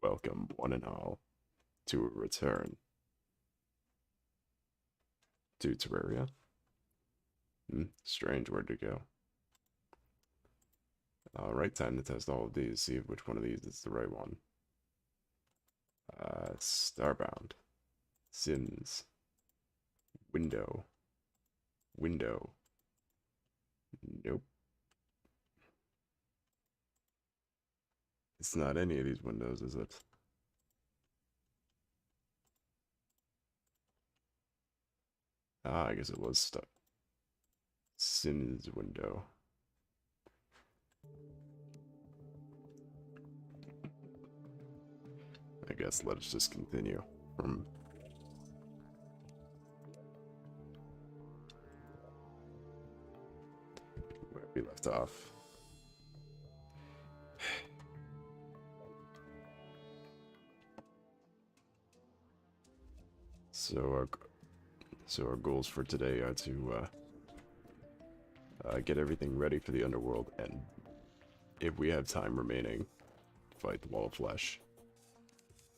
Welcome, one and all, to a return to Terraria. Strange, where to go? Alright, time to test all of these, see which one of these is the right one. Starbound. Sims. Window. Window. Nope. It's not any of these windows, is it? I guess it was stuck. Sims window. I guess let us just continue from where we left off. So our goals for today are to get everything ready for the underworld, and if we have time remaining, fight the wall of flesh,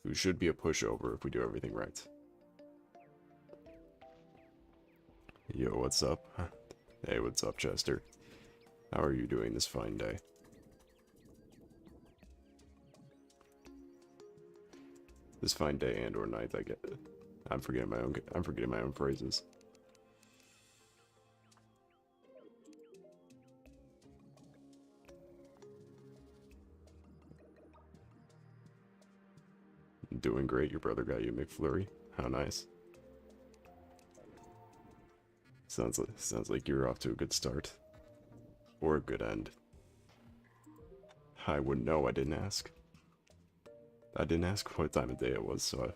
who should be a pushover if we do everything right. Yo, what's up? Hey, what's up, Chester? How are you doing this fine day? This fine day and or night, I get it. I'm forgetting my own phrases. Doing great. Your brother got you a McFlurry. How nice. Sounds like you're off to a good start. Or a good end. I wouldn't know, I didn't ask. I didn't ask what time of day it was, so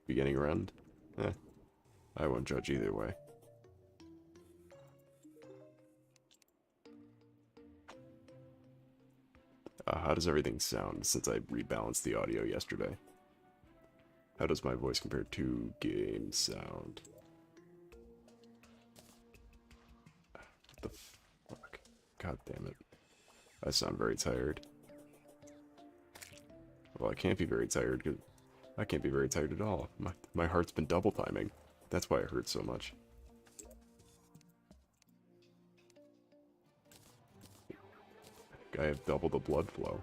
beginning or end? I won't judge either way. How does everything sound since I rebalanced the audio yesterday? How does my voice compare to game sound? What the fuck? God damn it. I sound very tired. Well, I can't be very tired, because I can't be very tired at all. My heart's been double timing. That's why it hurts so much. I have double the blood flow.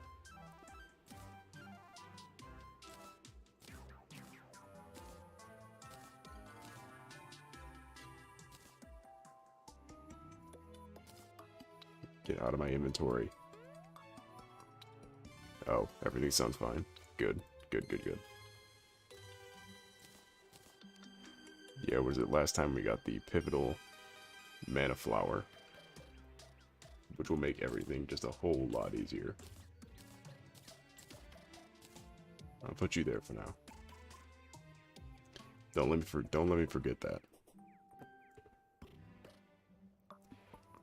Get out of my inventory. Oh, everything sounds fine. Good. Good. Yeah, was it last time we got the pivotal mana flower, which will make everything just a whole lot easier. I'll put you there for now. Don't let me forget that.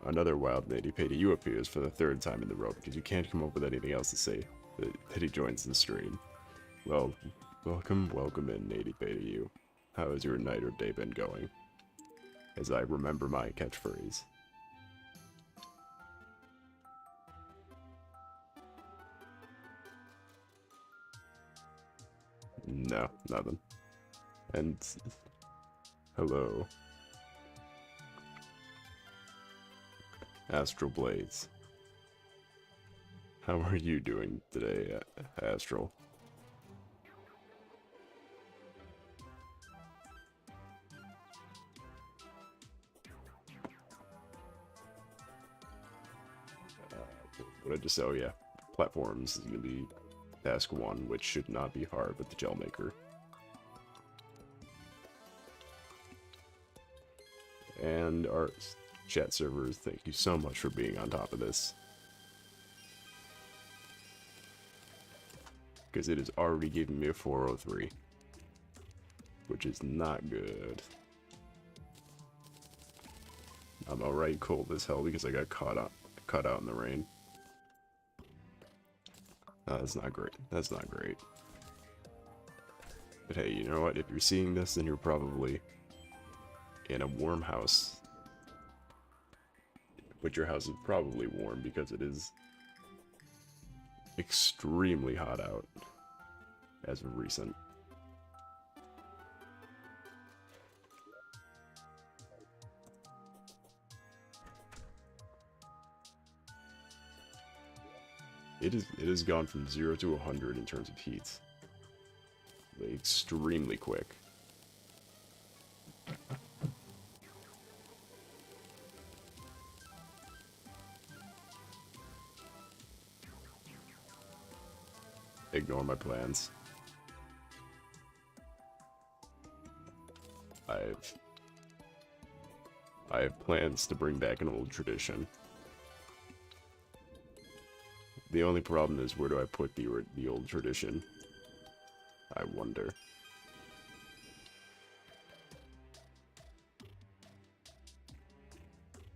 Another wild lady paid to you appears for the third time in the row because you can't come up with anything else to say that he joins the stream. Well, welcome in, Nady Bay to you. How has your night or day been going? As I remember my catchphrase. No, nothing. And hello. Astral Blades. How are you doing today, Astral? What I just say? Oh yeah, platforms is gonna be task 1, which should not be hard with the gel maker. And our chat servers, thank you so much for being on top of this. Because it is already giving me a 403. Which is not good. I'm alright cold as hell because I got caught out in the rain. That's not great. That's not great. But hey, you know what? If you're seeing this, then you're probably in a warm house. But your house is probably warm because it is extremely hot out. as of recent. It has gone from 0 to 100 in terms of heat. Like, extremely quick. Ignore my plans. I have plans to bring back an old tradition. The only problem is, where do I put the old tradition? I wonder.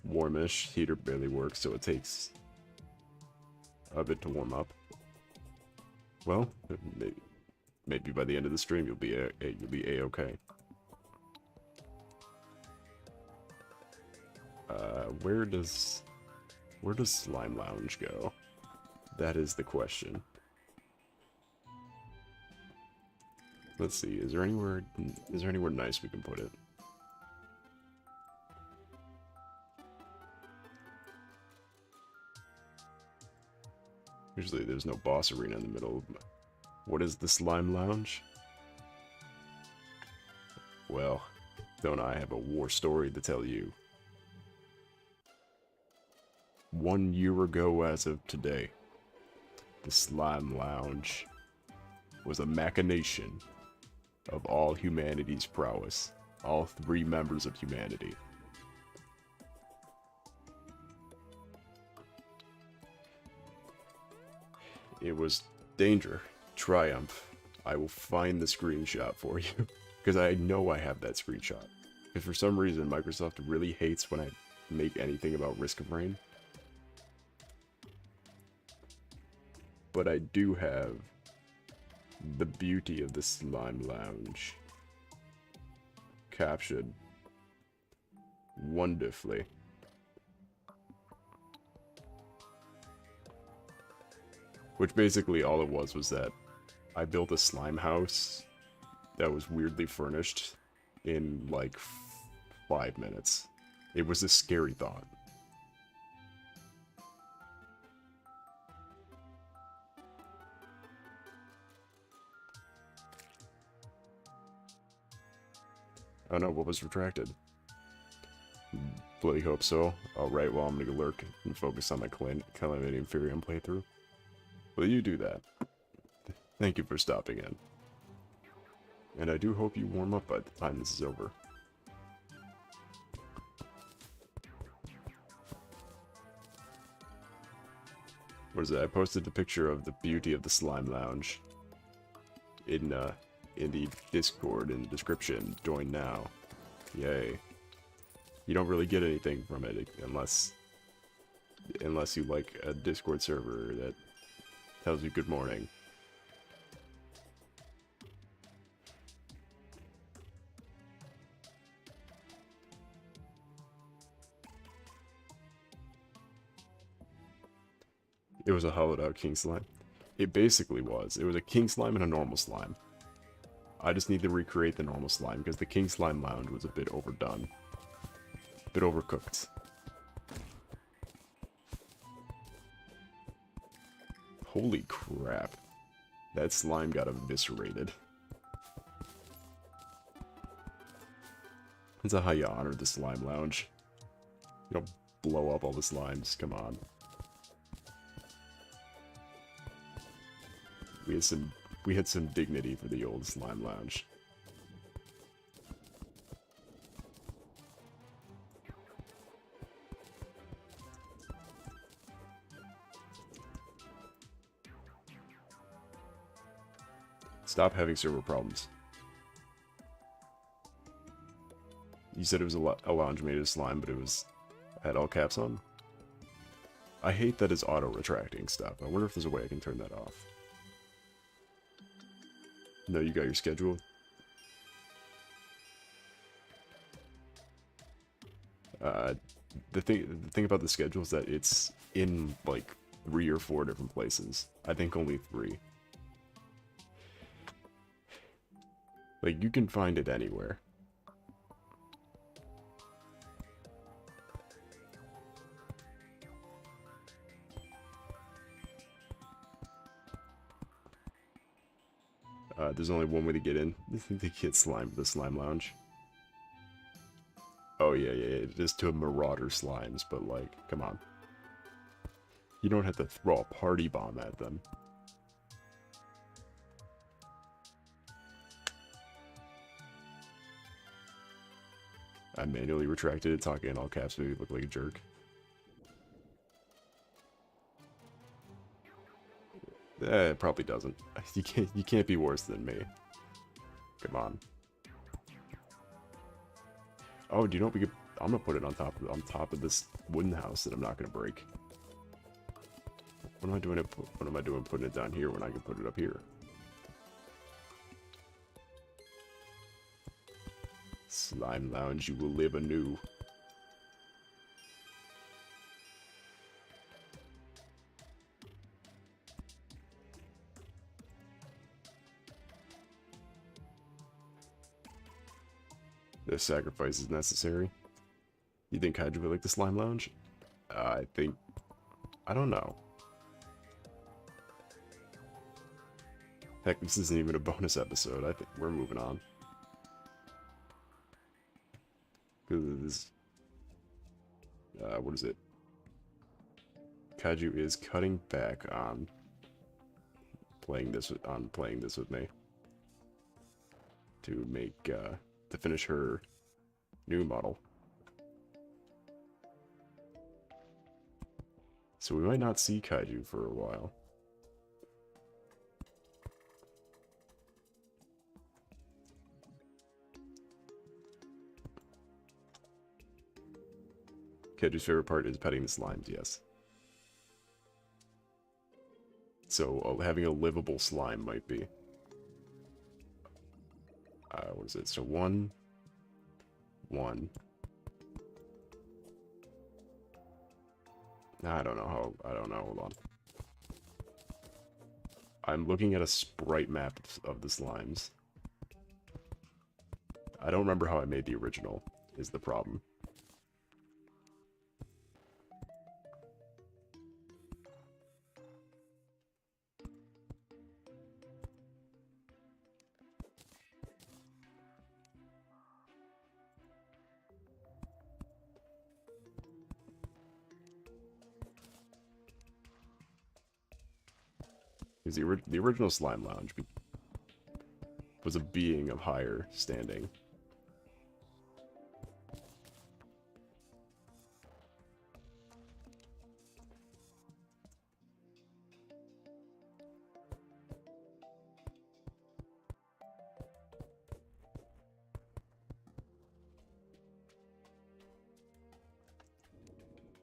Warmish. Heater barely works, so it takes a bit to warm up. Well, maybe by the end of the stream you'll be a-okay. Where does Slime Lounge go? That is the question. Let's see. Is there anywhere nice we can put it? Usually there's no boss arena in the middle. What is the Slime Lounge? Well, don't I have a war story to tell you? 1 year ago as of today, the Slime Lounge was a machination of all humanity's prowess. All 3 members of humanity. It was danger, triumph. I will find the screenshot for you, because I know I have that screenshot. Because for some reason, Microsoft really hates when I make anything about Risk of Rain. But I do have the beauty of the Slime Lounge captured wonderfully. Which basically all it was that I built a slime house that was weirdly furnished in like 5 minutes. It was a scary thought. Oh no, what was retracted? Bloody hope so. Alright, well I'm gonna lurk and focus on my Calamity Inferium playthrough. Will you do that? Thank you for stopping in. And I do hope you warm up by the time this is over. What is it? I posted a picture of the beauty of the Slime Lounge in the Discord in the description. Join now. Yay. You don't really get anything from it unless you like a Discord server that tells you good morning. It was a hollowed out king slime. It basically was. It was a king slime and a normal slime. I just need to recreate the normal slime because the king slime lounge was a bit overdone. A bit overcooked. Holy crap. That slime got eviscerated. That's how you honor the slime lounge. You don't blow up all the slimes, come on. We had some dignity for the old slime lounge. Stop having server problems. You said it was a lounge made of slime, but had all caps on? I hate that it's auto-retracting stuff. I wonder if there's a way I can turn that off. No, you got your schedule? The thing about the schedule is that it's in, like, 3 or 4 different places. I think only 3. Like, you can find it anywhere. There's only one way to get in. The kid slime, the slime lounge. Oh yeah, it is to marauder slimes, but like, come on. You don't have to throw a party bomb at them. I manually retracted it, talking in all caps, made me look like a jerk. It probably doesn't. You can't be worse than me. Come on. Oh, do you know what we could? I'm gonna put it on top of this wooden house that I'm not gonna break. What am I doing? What am I doing putting it down here when I can put it up here? Slime Lounge, you will live anew. This sacrifice is necessary. You think Hydra would like the Slime Lounge? I don't know. Heck, this isn't even a bonus episode. I think we're moving on. Because this, what is it? Kaiju is cutting back on playing this with me to make to finish her new model. So we might not see Kaiju for a while. Kaiju's favorite part is petting the slimes, yes. So having a livable slime might be. What is it? So 1, 1. I don't know. Hold on. I'm looking at a sprite map of the slimes. I don't remember how I made the original, is the problem. Because the original Slime Lounge was a being of higher standing.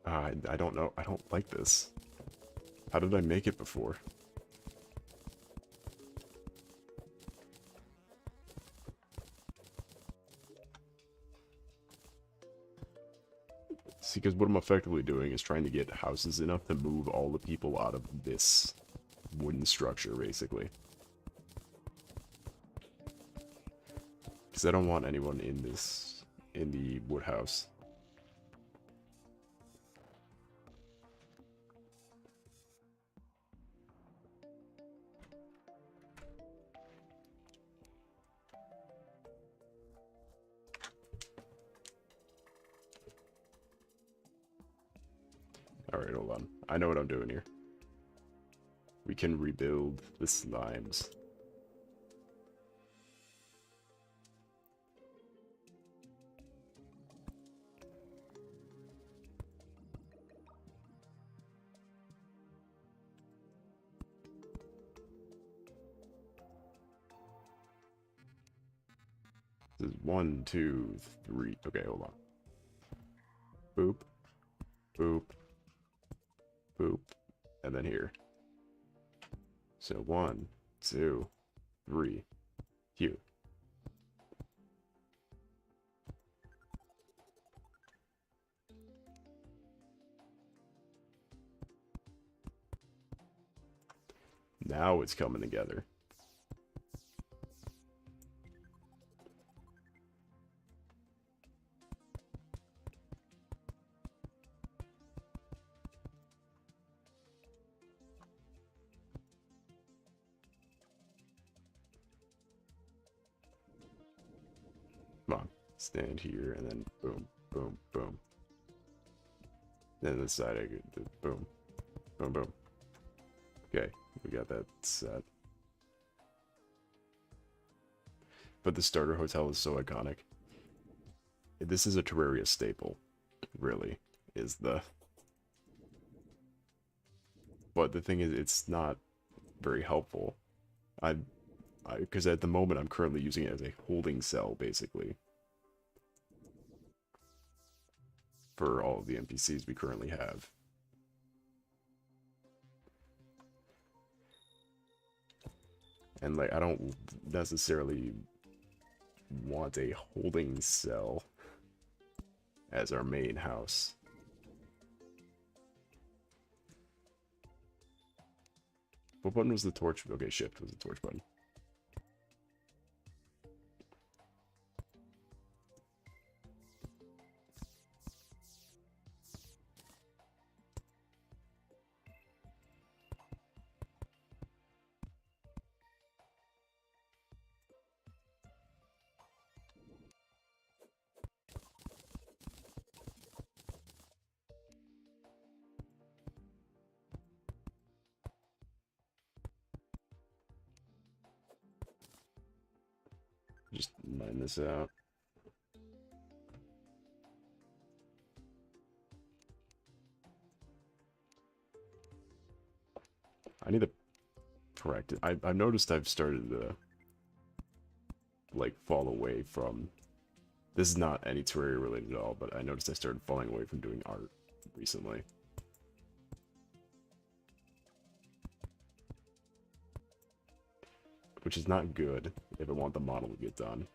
I don't know. I don't like this. How did I make it before? See, because what I'm effectively doing is trying to get houses enough to move all the people out of this wooden structure, basically. Because I don't want anyone in the wood house. Alright, hold on. I know what I'm doing here. We can rebuild the slimes. This is 1, 2, 3. Okay, hold on. Boop. Boop. Boop. And then here. So 1, 2, 3. Here. Now it's coming together. stand here, and then boom, boom, boom. Then this side I could do boom, boom, boom. Okay, we got that set. But the starter hotel is so iconic. This is a Terraria staple, really, is the... But the thing is, it's not very helpful. Because at the moment I'm currently using it as a holding cell, basically. For all of the NPCs we currently have. And, like, I don't necessarily want a holding cell as our main house. What button was the torch? Okay, shift was the torch button. Just mine this out. I need to correct it. I've noticed I've started to, like, fall away from... This is not any Terraria related at all, but I noticed I started falling away from doing art recently. Which is not good if I want the model to get done.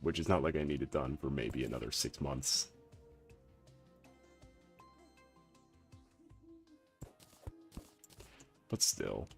Which is not like I need it done for maybe another 6 months. But still.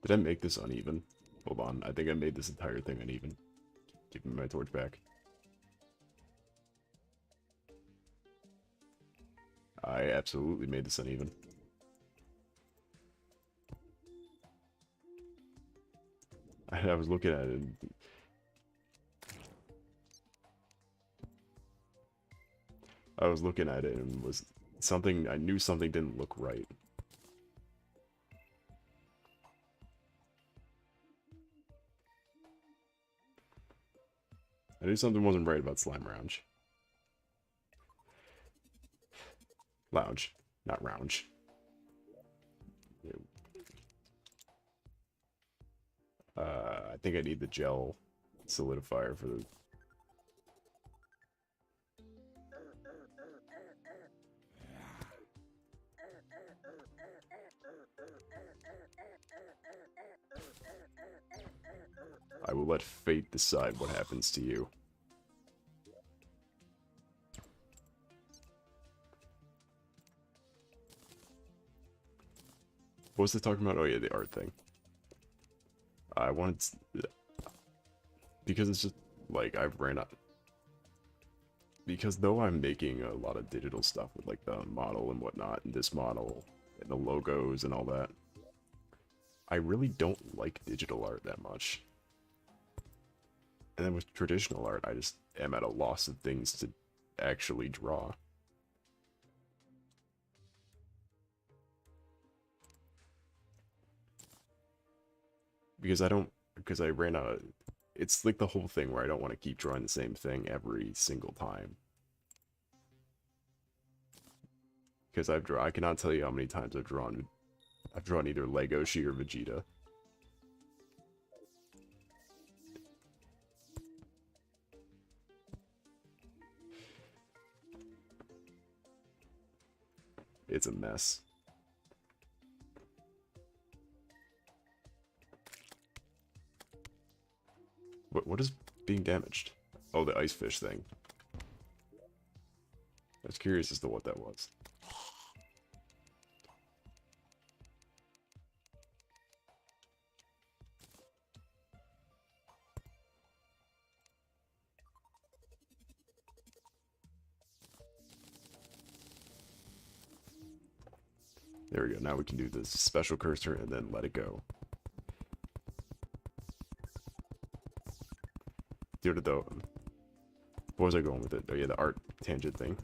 Did I make this uneven? Hold on, I think I made this entire thing uneven. Give me my torch back. I absolutely made this uneven. I was looking at it and... I was looking at it and was something... I knew something didn't look right. I knew something wasn't right about Slime Lounge. Lounge, not Rounge. I think I need the gel solidifier for the... I will let fate decide what happens to you. What was it talking about? Oh yeah, the art thing. I wanted... Because it's just, like, I've ran out... Because though I'm making a lot of digital stuff with, like, the model and whatnot, and this model, and the logos and all that, I really don't like digital art that much. And then with traditional art, I just am at a loss of things to actually draw. Because I ran out of... It's like the whole thing where I don't want to keep drawing the same thing every single time. Because I cannot tell you how many times I've drawn either Legoshi or Vegeta. It's a mess. What is being damaged? Oh, the ice fish thing. I was curious as to what that was. There we go. Now we can do this special cursor and then let it go. Dude, though, where was I going with it? Oh yeah, the art tangent thing.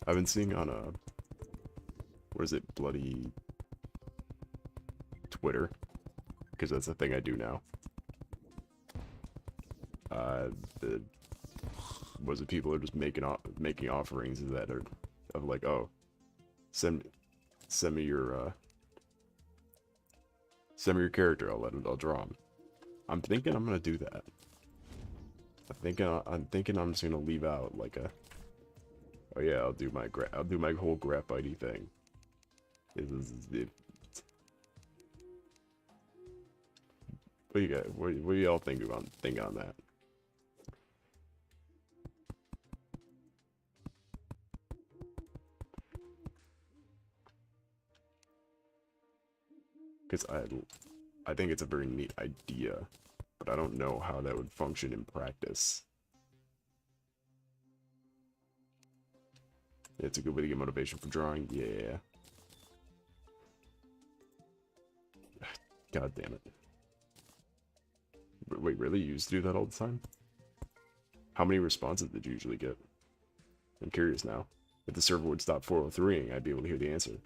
I've been seeing on what is it, bloody Twitter, because that's the thing I do now. The was it people are just making offerings that are of like, oh, send me your character. I'll draw him. I'm thinking I'm gonna do that. I'm thinking I'm just gonna leave out like a. Oh yeah, I'll do my whole graphite thing. What do you got? What do y'all think on that? Because I think it's a very neat idea, but I don't know how that would function in practice. It's a good way to get motivation for drawing. Yeah. God damn it. Wait, really? You used to do that all the time? How many responses did you usually get? I'm curious now. If the server would stop 403ing, I'd be able to hear the answer.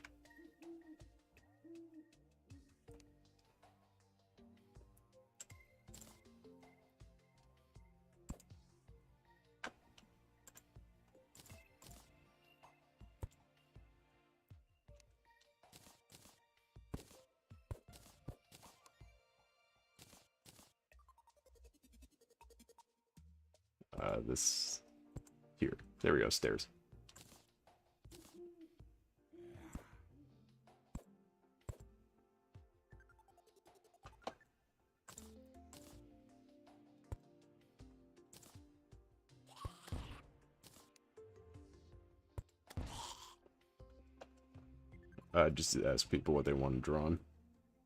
This here. There we go, stairs. Just to ask people what they want drawn.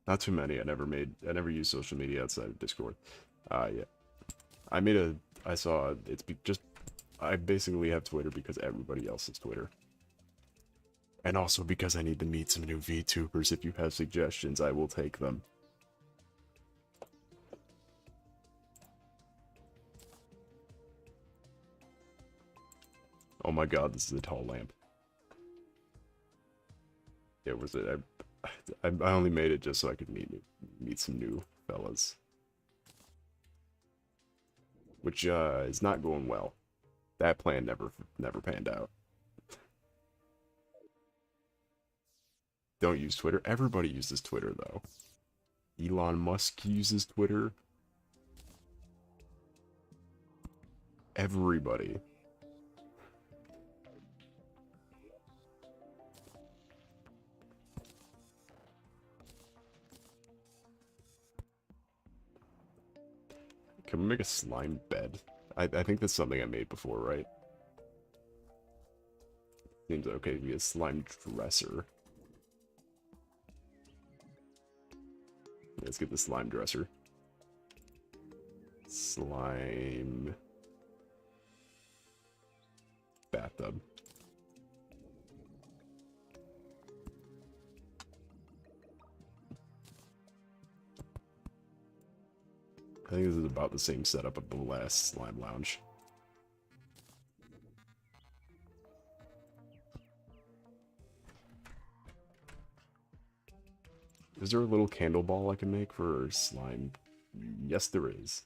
Not too many. I never used social media outside of Discord. Yeah. I basically have Twitter because everybody else has Twitter. And also because I need to meet some new VTubers. If you have suggestions, I will take them. Oh my god, this is a tall lamp. Yeah, was it? I only made it just so I could meet some new fellas. Which is not going well. That plan never panned out. Don't use Twitter. Everybody uses Twitter though. Elon Musk uses Twitter. Everybody. Can we make a slime bed? I think that's something I made before, right? Seems okay to be a slime dresser. Let's get the slime dresser. Slime bathtub. I think this is about the same setup of the last slime lounge. Is there a little candle ball I can make for slime? Yes, there is.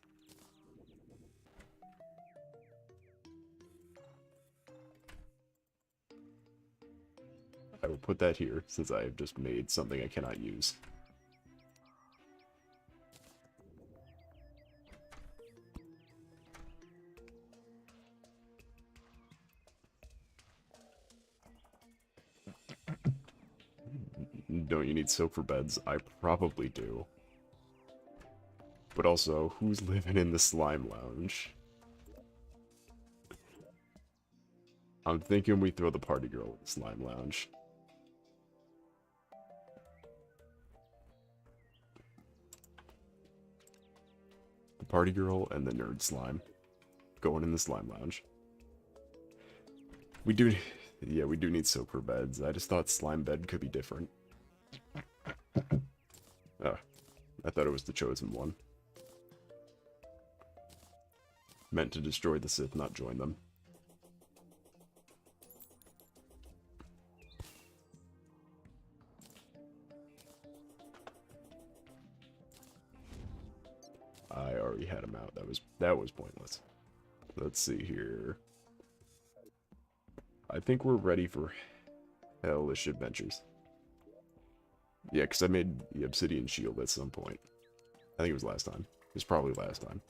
I will put that here, since I have just made something I cannot use. Don't you need soap for beds? I probably do. But also, who's living in the slime lounge? I'm thinking we throw the party girl in the slime lounge. The party girl and the nerd slime going in the slime lounge. We do, yeah, we do need soap for beds. I just thought slime bed could be different. Oh, I thought it was the chosen one. Meant to destroy the Sith, not join them. I already had him out. That was pointless. Let's see here. I think we're ready for hellish adventures. Yeah, because I made the obsidian shield at some point. I think it was last time. It was probably last time.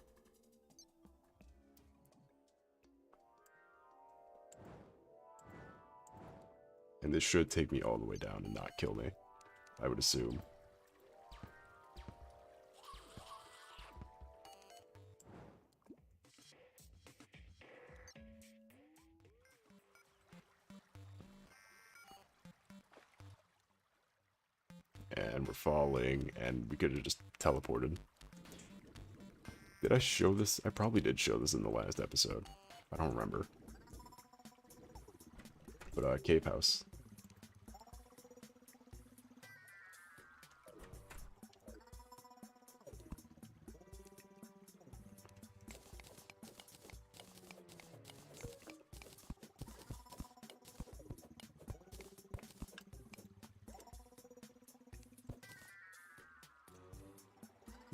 And this should take me all the way down and not kill me, I would assume. And we're falling, and we could have just teleported. Did I show this? I probably did show this in the last episode. I don't remember. But, cave house.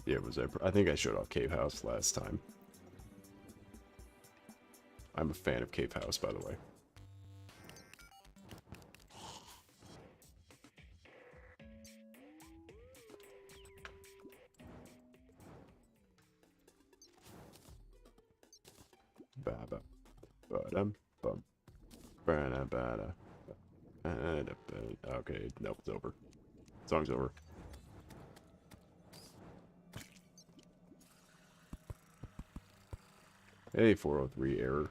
Yeah, I think I showed off Cave House last time. I'm a fan of Cave House, by the way. Ba-ba. Ba-dum. Bum. Ba-da-ba-da. Okay, nope, it's over. Song's over. Hey, 403 error.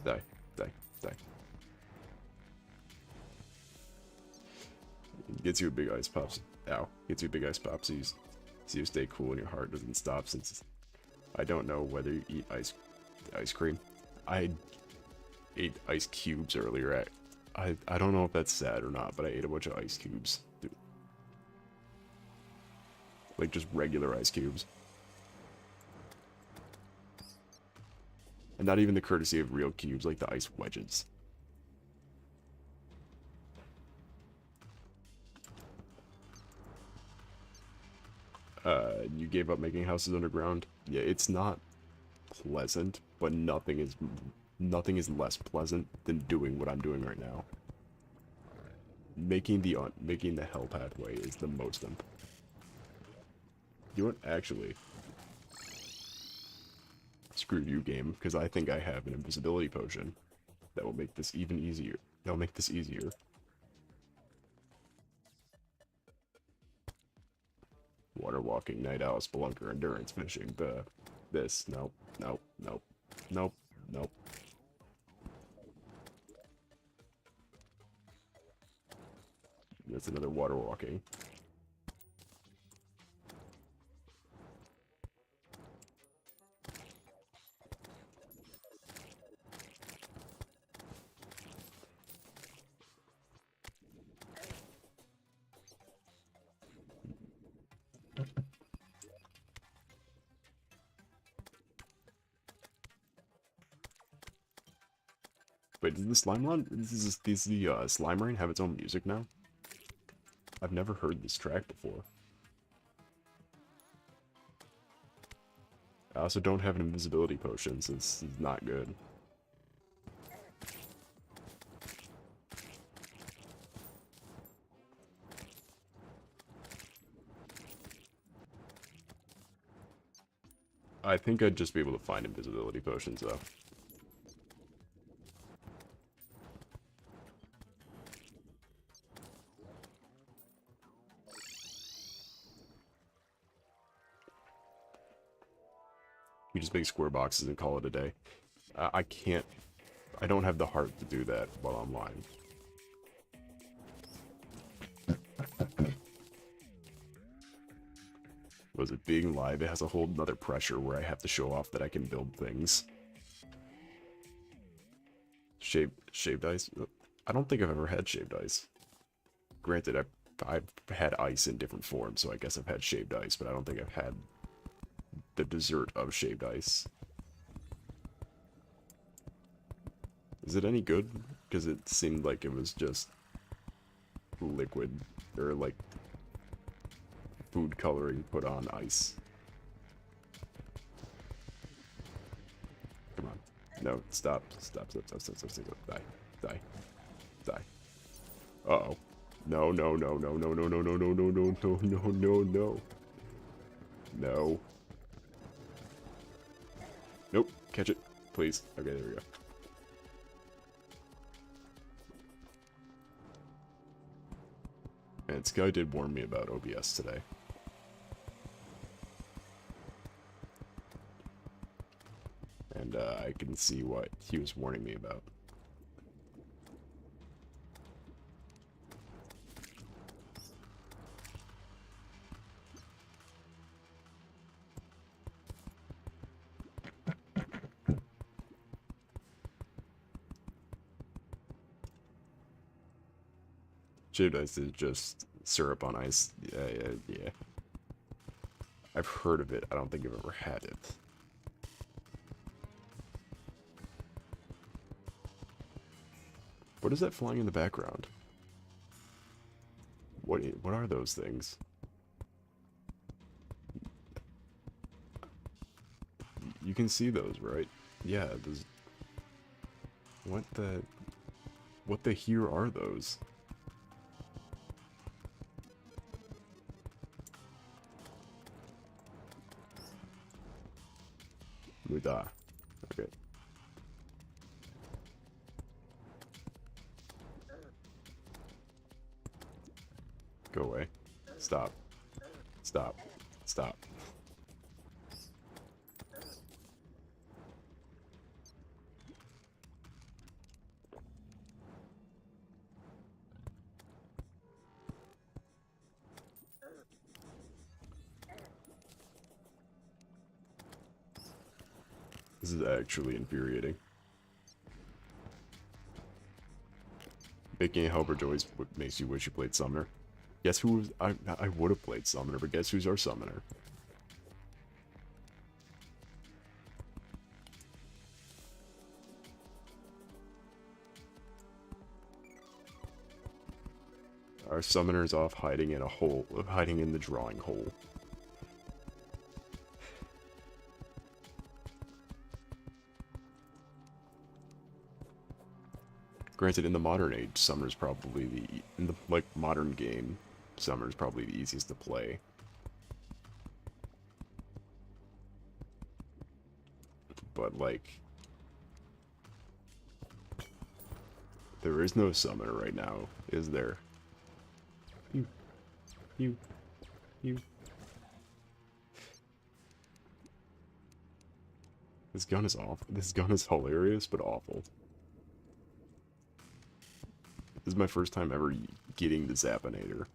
Die, die, die. Gets you a big ice pops. Ow. Gets you a big ice pop, so you stay cool and your heart doesn't stop, since I don't know whether you eat ice cream. I ate ice cubes earlier. I don't know if that's sad or not, but I ate a bunch of ice cubes. Dude. Like just regular ice cubes. And not even the courtesy of real cubes, like the ice wedges. You gave up making houses underground? Yeah, it's not pleasant, but nothing is less pleasant than doing what I'm doing right now. Making the hell pathway is the most important. You know what? Actually, screw you, game, because I think I have an invisibility potion that will make this even easier. That'll make this easier. Water walking, night owl, spelunker, endurance, fishing, this, nope, nope, nope, nope, nope. That's another water walking. Wait, does the does the slime rain have its own music now? I've never heard this track before. I also don't have an invisibility potion, so this is not good. I think I'd just be able to find invisibility potions, though. You just make square boxes and call it a day. I can't. I don't have the heart to do that while I'm lying. Was it being live? It has a whole nother pressure where I have to show off that I can build things. Shaved ice? I don't think I've ever had shaved ice. Granted, I've had ice in different forms, so I guess I've had shaved ice, but I don't think I've had the dessert of shaved ice. Is it any good? Because it seemed like it was just liquid, or like food coloring put on ice. Come on. No, stop. Stop. Die. Die. Die. Uh-oh. No. No. Nope. Catch it. Please. Okay, there we go. And Sky did warn me about OBS today. And I can see what he was warning me about. Shaved ice is just syrup on ice. Yeah. I've heard of it. I don't think I've ever had it. What is that flying in the background? What are those things? You can see those, right? Yeah, those... What the here are those? Muda. Okay. Go away. Stop. Stop. Stop. This is actually infuriating. Making a Halberd always makes you wish you played Summoner. Guess who was... I would have played Summoner, but guess who's our Summoner? Our Summoner's off hiding in a hole, hiding in the drawing hole. Granted, in the modern age, Summoner's probably in the, like, modern game, Summoner's probably the easiest to play. But, like, there is no Summoner right now, is there? You. This gun is awful. This gun is hilarious, but awful. This is my first time ever getting the Zappinator.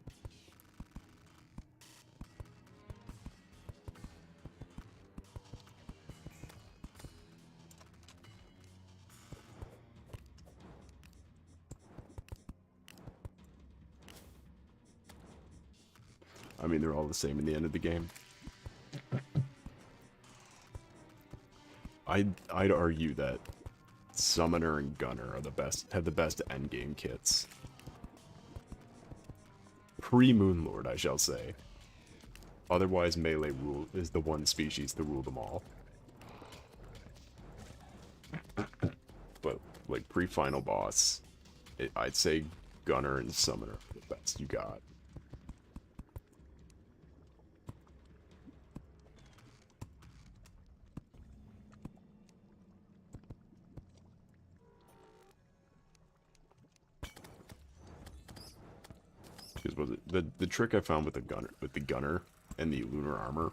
I mean, they're all the same in the end of the game. I'd argue that Summoner and Gunner are the best, have the best endgame kits. Pre-Moonlord, I shall say. Otherwise, Melee rule is the one species to rule them all. But, like, pre-Final Boss, I'd say Gunner and Summoner are the best you got. Because was it the trick I found with the gunner and the lunar armor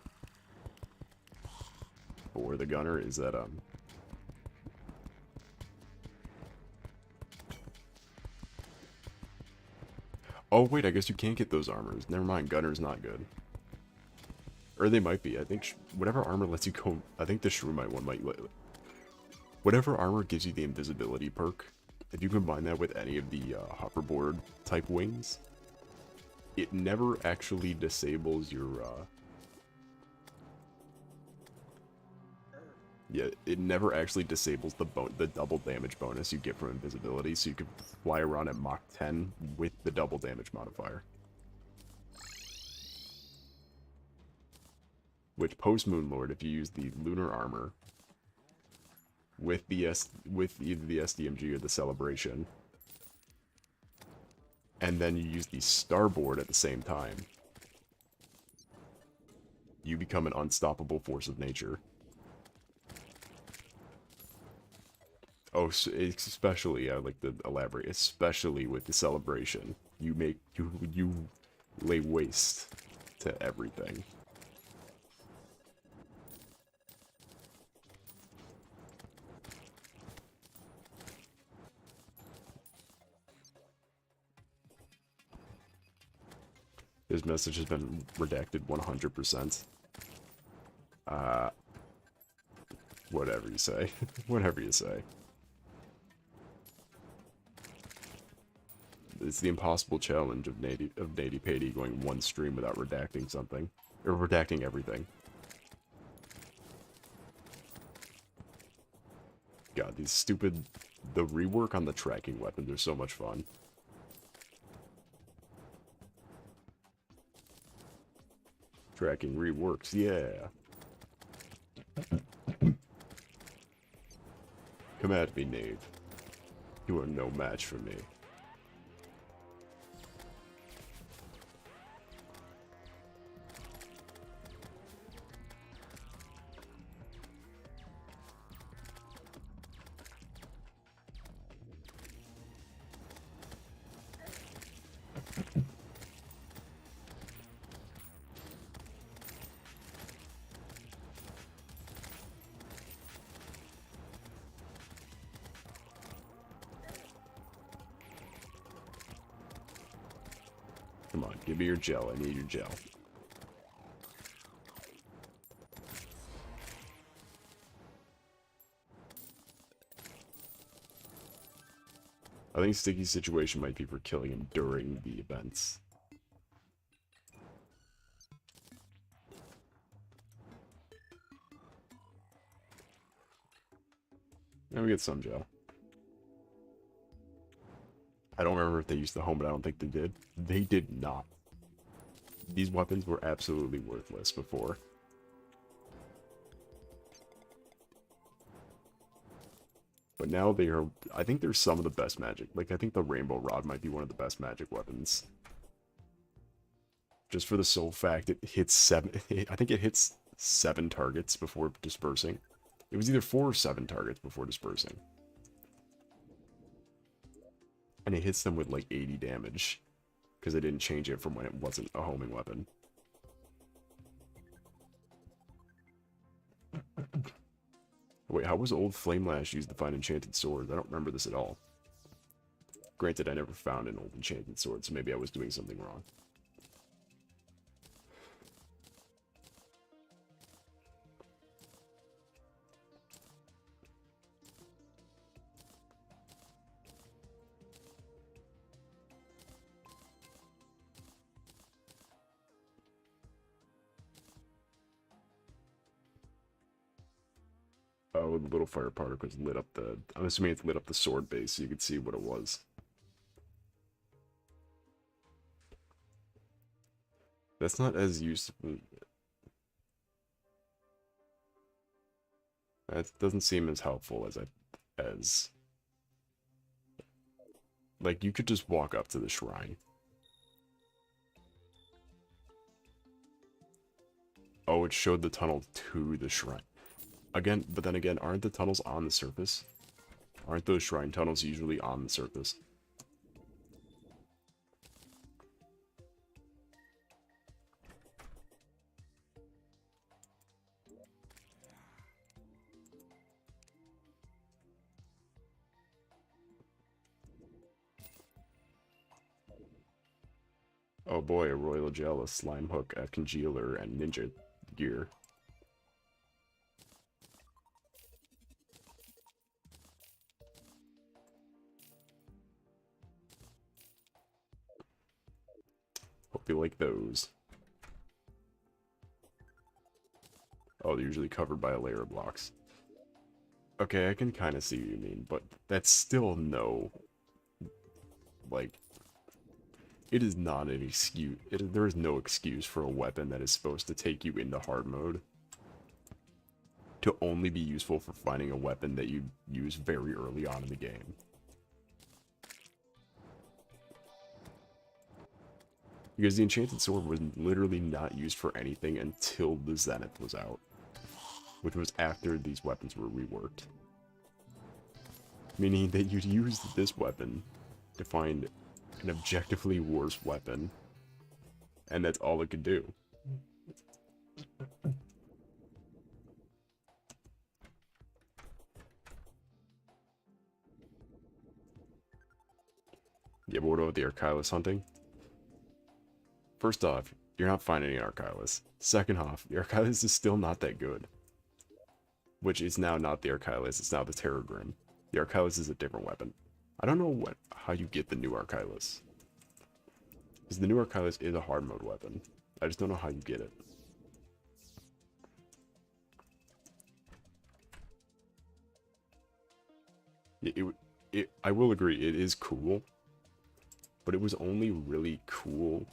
for the gunner is that oh wait, I guess you can't get those armors. Never mind, gunner's not good. Or they might be. I think whatever armor lets you go... I think the Shroomite one might... Whatever armor gives you the invisibility perk, if you combine that with any of the hoverboard type wings, it never actually disables your... Yeah, it never actually disables the double damage bonus you get from invisibility, so you can fly around at Mach 10 with the double damage modifier. Which post Moonlord, if you use the lunar armor with either the SDMG or the Celebration, and then you use the Starboard at the same time, you become an unstoppable force of nature. Oh, so especially, I like to elaborate, especially with the Celebration. You lay waste to everything. His message has been redacted 100%. Whatever you say. Whatever you say. It's the impossible challenge of Nady Pady going one stream without redacting something. Or redacting everything. God, these stupid... The rework on the tracking weapons are so much fun. Tracking reworks, yeah. Come at me, knave. You are no match for me. Come on, give me your gel. I need your gel. I think Sticky's situation might be for killing him during the events. Now we get some gel. I don't remember if they used the home, but I don't think they did. They did not. These weapons were absolutely worthless before. But now they are... I think they're some of the best magic. Like, I think the Rainbow Rod might be one of the best magic weapons. Just for the sole fact it hits 7... I think it hits 7 targets before dispersing. It was either 4 or 7 targets before dispersing. And it hits them with like 80 damage. Because they didn't change it from when it wasn't a homing weapon. Wait, how was old Flame Lash used to find enchanted swords? I don't remember this at all. Granted, I never found an old enchanted sword, so maybe I was doing something wrong. Oh, the little fire particles lit up the... I'm assuming it's lit up the sword base so you could see what it was. That's not as useful. That doesn't seem as helpful as... Like, you could just walk up to the shrine. Oh, it showed the tunnel to the shrine. Again, but then again, aren't the tunnels on the surface? Aren't those shrine tunnels usually on the surface? Oh boy, a Royal Gel, a Slime Hook, a Congealer, and Ninja gear. Hope you like those. Oh, they're usually covered by a layer of blocks. Okay, I can kind of see what you mean, but that's still no... Like, it is not an excuse. There is no excuse for a weapon that is supposed to take you into hard mode to only be useful for finding a weapon that you use very early on in the game. Because the Enchanted Sword was literally not used for anything until the Zenith was out, which was after these weapons were reworked. Meaning that you'd use this weapon to find an objectively worse weapon, and that's all it could do. Yeah, but what about the Archilus hunting? First off, you're not finding an Archilus. Second off, the Archilus is still not that good. Which is now not the Archilus, it's now the Terragrim. The Archilus is a different weapon. I don't know how you get the new Archilus. Because the new Archilus is a hard mode weapon. I just don't know how you get it. I will agree, it is cool. But it was only really cool,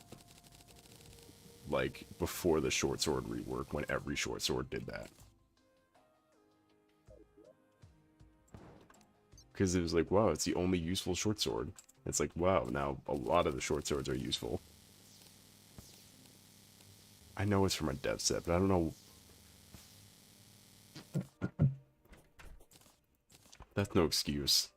like, before the short sword rework, when every short sword did that. Because it was like, wow, it's the only useful short sword. It's like, wow, now a lot of the short swords are useful. I know it's from a dev set, but I don't know. That's no excuse.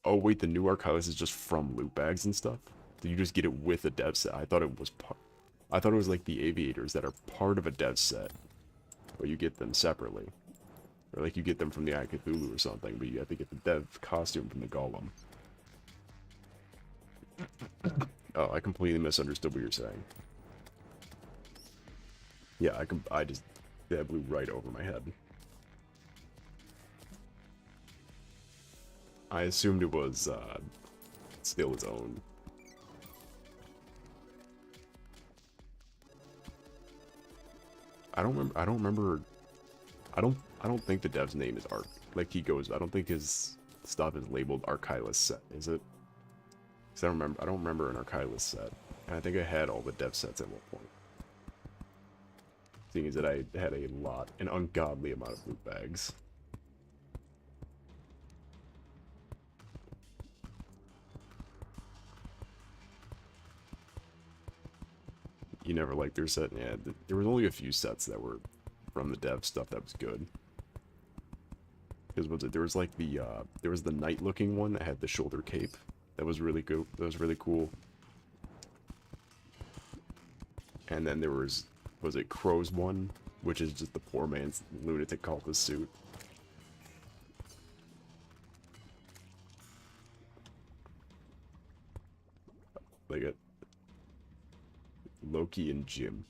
Oh wait, the new Archilus is just from loot bags and stuff? Did you just get it with a dev set? I thought it was I thought it was like the aviators that are part of a dev set, but you get them separately. Or like you get them from the Eye of Cthulhu or something, but you have to get the dev costume from the Golem. Oh, I completely misunderstood what you're saying. Yeah, that blew right over my head. I assumed it was, still its own. I don't think the dev's name is Arc. Like, he goes, I don't think his stuff is labeled Archilus set, is it? Because I don't remember an Archilus set. And I think I had all the dev sets at one point. Seeing as that I had an ungodly amount of loot bags. You never liked their set? Yeah, there was only a few sets that were from the dev stuff that was good. Because there was like there was the night looking one that had the shoulder cape. That was really good. That was really cool. And then there was it Crow's one, which is just the poor man's lunatic cultist suit. Like it. Loki and Jim.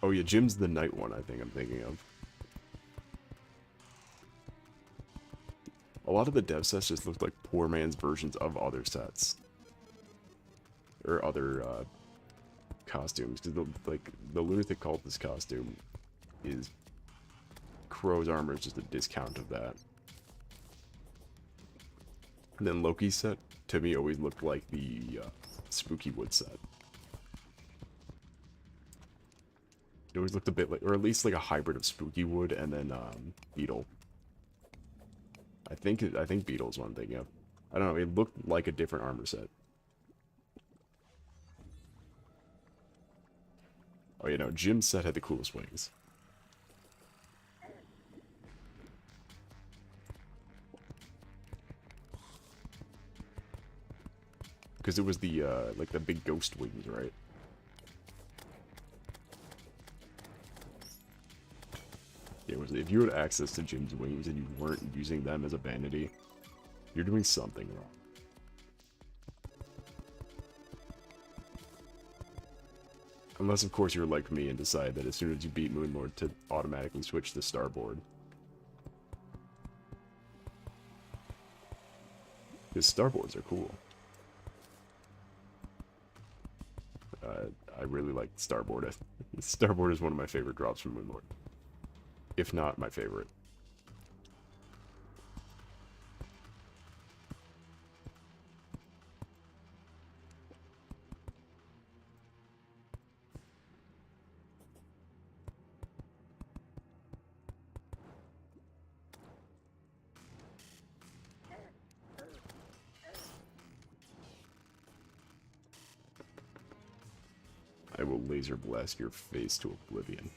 Oh yeah, Jim's the night one, I think I'm thinking of. A lot of the dev sets just looked like poor man's versions of other sets. Or other, costumes. Because, the lunatic cultist costume is... Crow's armor is just a discount of that. And then Loki's set, to me, always looked like the, Spooky Wood set. It always looked a bit like, or at least like a hybrid of Spooky Wood and then, Beetle. I think Beetle's one thing, yeah. I don't know, it looked like a different armor set. Oh, you know, Jim's set had the coolest wings. Because it was the, like the big ghost wings, right? Yeah, it was, if you had access to Jim's wings and you weren't using them as a vanity, you're doing something wrong. Unless, of course, you're like me and decide that as soon as you beat Moonlord to automatically switch to Starboard. Because Starboards are cool. I really like Starboard. Starboard is one of my favorite drops from Moonlord. If not my favorite. I will laser blast your face to oblivion.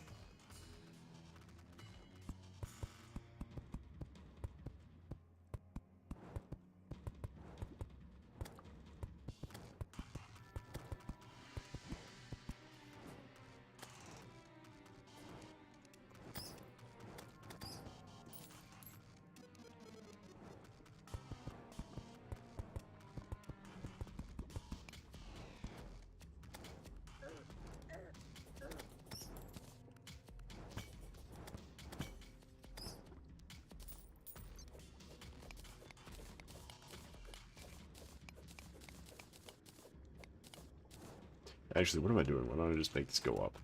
Actually, what am I doing? Why don't I just make this go up?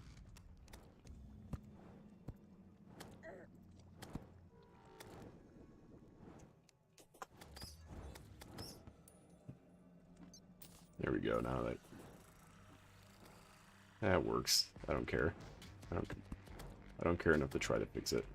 There we go, now that works. I don't care. I don't care enough to try to fix it.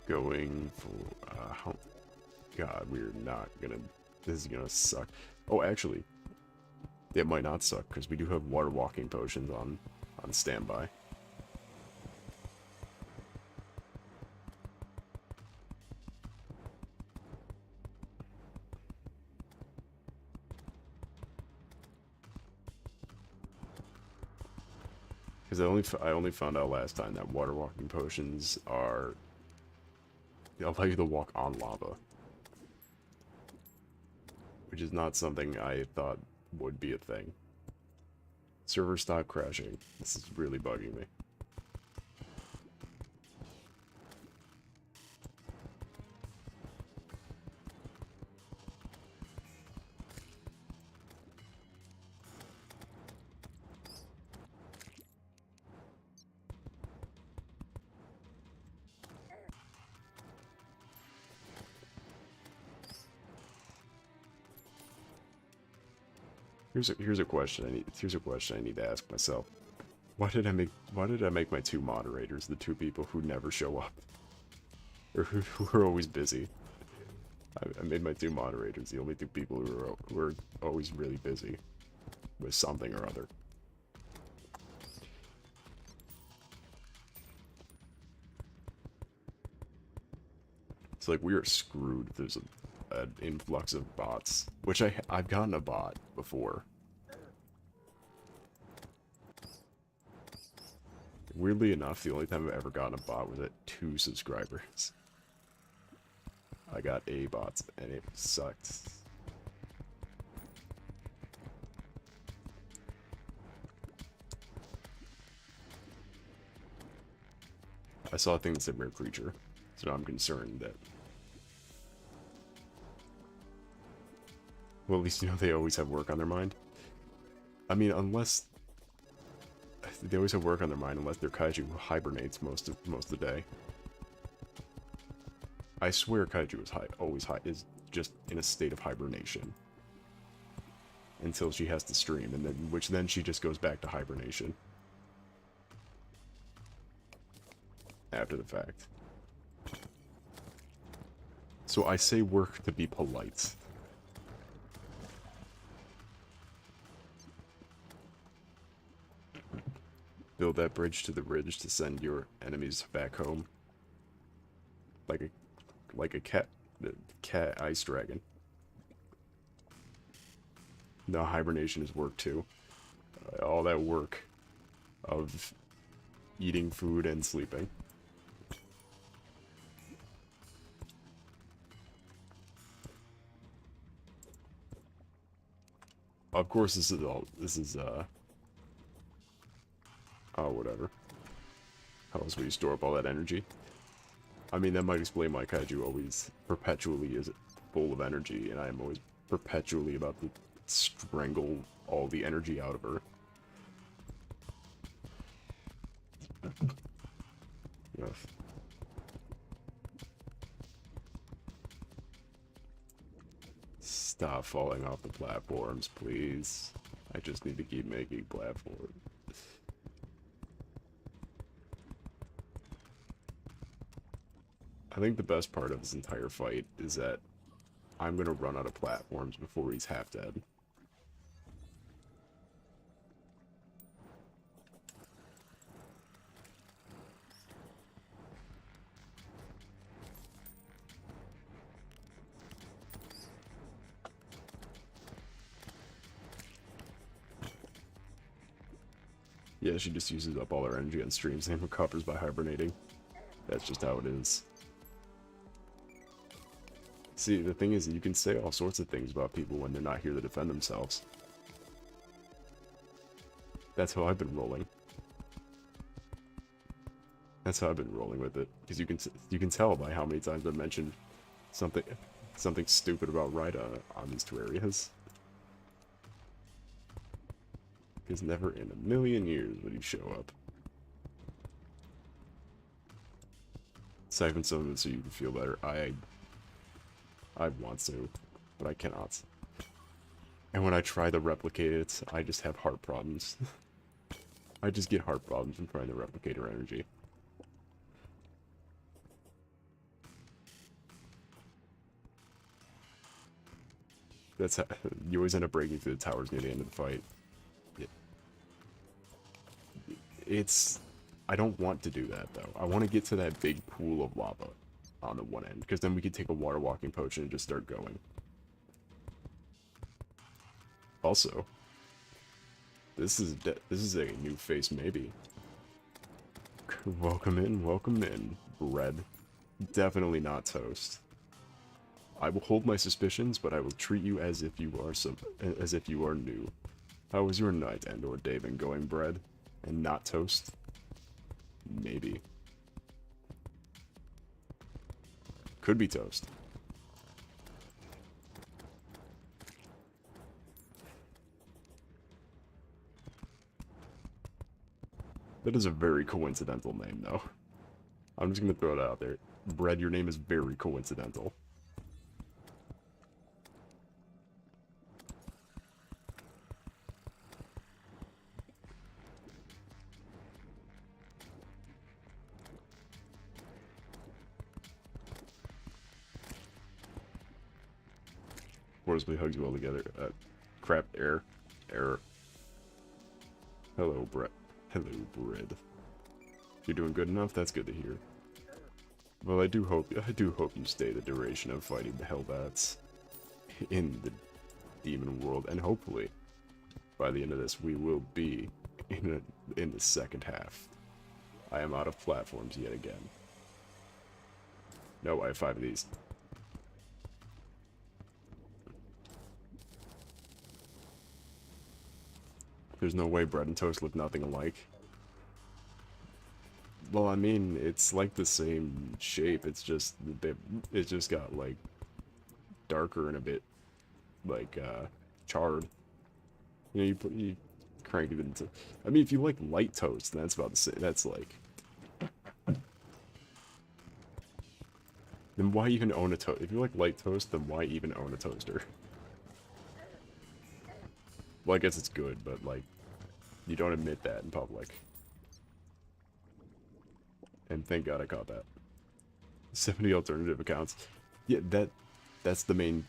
Going for, God, we're not gonna, this is gonna suck. Oh, actually, it might not suck, because we do have water walking potions on standby. Because I only found out last time that water walking potions are, they'll allow you to walk on lava. Which is not something I thought would be a thing. Server, stop crashing. This is really bugging me. Here's a question I need to ask myself. Why did I make my two moderators the two people who never show up? Or who are always busy? I made my two moderators the only two people who are always really busy with something or other. It's like we are screwed. There's an influx of bots, which I've gotten a bot before. Weirdly enough, the only time I've ever gotten a bot was at 2 subscribers. I got a bot, and it sucked. I saw a thing that said rare creature, so I'm concerned that... Well, at least you know they always have work on their mind. I mean, unless... They always have work on their mind unless their kaiju hibernates most of the day. I swear kaiju is just in a state of hibernation. Until she has to stream, and then she just goes back to hibernation. After the fact. So I say work to be polite. build that bridge to the ridge to send your enemies back home. Like a cat ice dragon. No, hibernation is work too. All that work of eating food and sleeping. Of course, this is oh, whatever. How else will you store up all that energy? I mean, that might explain why Kaiju always perpetually is full of energy, and I am always perpetually about to strangle all the energy out of her. Yes. Stop falling off the platforms, please. I just need to keep making platforms. I think the best part of this entire fight is that I'm gonna run out of platforms before he's half dead. Yeah, she just uses up all her energy on streams and recovers by hibernating. That's just how it is. See, the thing is, you can say all sorts of things about people when they're not here to defend themselves. That's how I've been rolling. That's how I've been rolling with it, because you can tell by how many times I've mentioned something stupid about Rida on these Terrarias. Because never in a million years would he show up. Siphon some of it so you can feel better. I want to, but I cannot. And when I try to replicate it, I just have heart problems. I just get heart problems from trying to replicate her energy. That's how you always end up breaking through the towers near the end of the fight. I don't want to do that though. I want to get to that big pool of lava on the one end, because then we could take a water walking potion and just start going. Also, this is a new face maybe. Welcome in, bread. Definitely not toast. I will hold my suspicions, but I will treat you as if you are new. How was your night and/or day been going, bread? And not toast? Maybe. Could be toast. That is a very coincidental name, though. I'm just gonna throw it out there. Bread, your name is very coincidental. Forcibly hugs you all together. Crap, error. Hello, bread. Hello, bread. You're doing good enough? That's good to hear. Well, I do hope you stay the duration of fighting the Hellbats in the demon world, and hopefully, by the end of this, we will be in the second half. I am out of platforms yet again. No, I have 5 of these. There's no way bread and toast look nothing alike. Well, I mean, it's like the same shape. It's just got like darker and a bit like charred. You know, you crank it into. I mean, if you like light toast, then that's about the same. That's like. Then why even own a toast? If you like light toast, then why even own a toaster? Well, I guess it's good, but like, you don't admit that in public. And thank God I caught that. 70 alternative accounts. Yeah, that's the main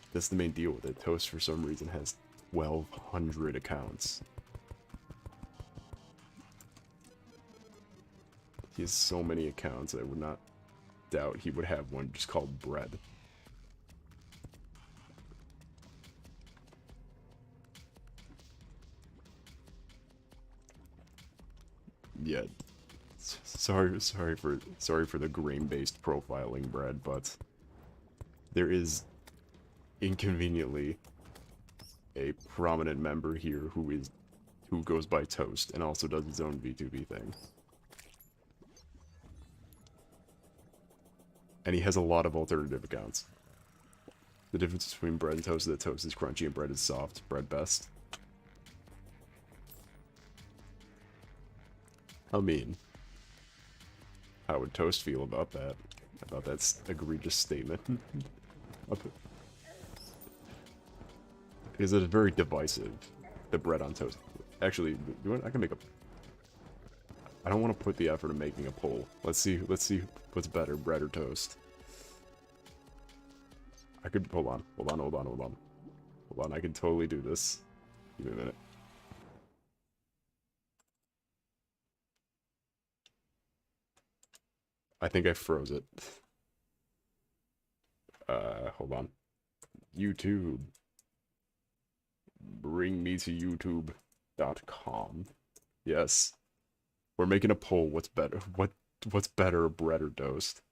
deal with it. Toast for some reason has 1,200 accounts. He has so many accounts, I would not doubt he would have one just called Bread. Yeah, sorry for the grain-based profiling, Bread, but there is inconveniently a prominent member here who goes by Toast and also does his own V2B thing. And he has a lot of alternative accounts. The difference between Bread and Toast is that Toast is crunchy and Bread is soft. Bread best. I mean, how would Toast feel about that? About that egregious statement? Because it is very divisive, the Bread on Toast. Actually, I can make a... I don't want to put the effort of making a poll. Let's see what's better, Bread or Toast. I could... Hold on, I can totally do this. Give me a minute. I think I froze it. Hold on. YouTube. Bring me to youtube.com. Yes. We're making a poll. What's better? What's better, Bread or Toast?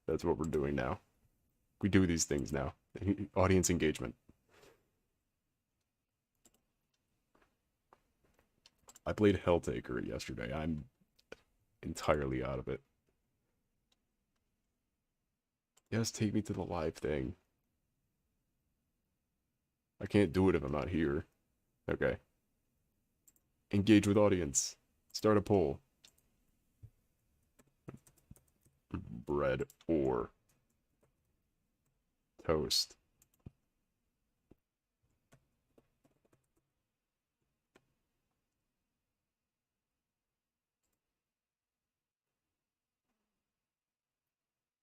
That's what we're doing now. We do these things now. Audience engagement. I played Helltaker yesterday. I'm entirely out of it. Yes, take me to the live thing. I can't do it if I'm not here. Okay. Engage with audience. Start a poll. Bread or Toast?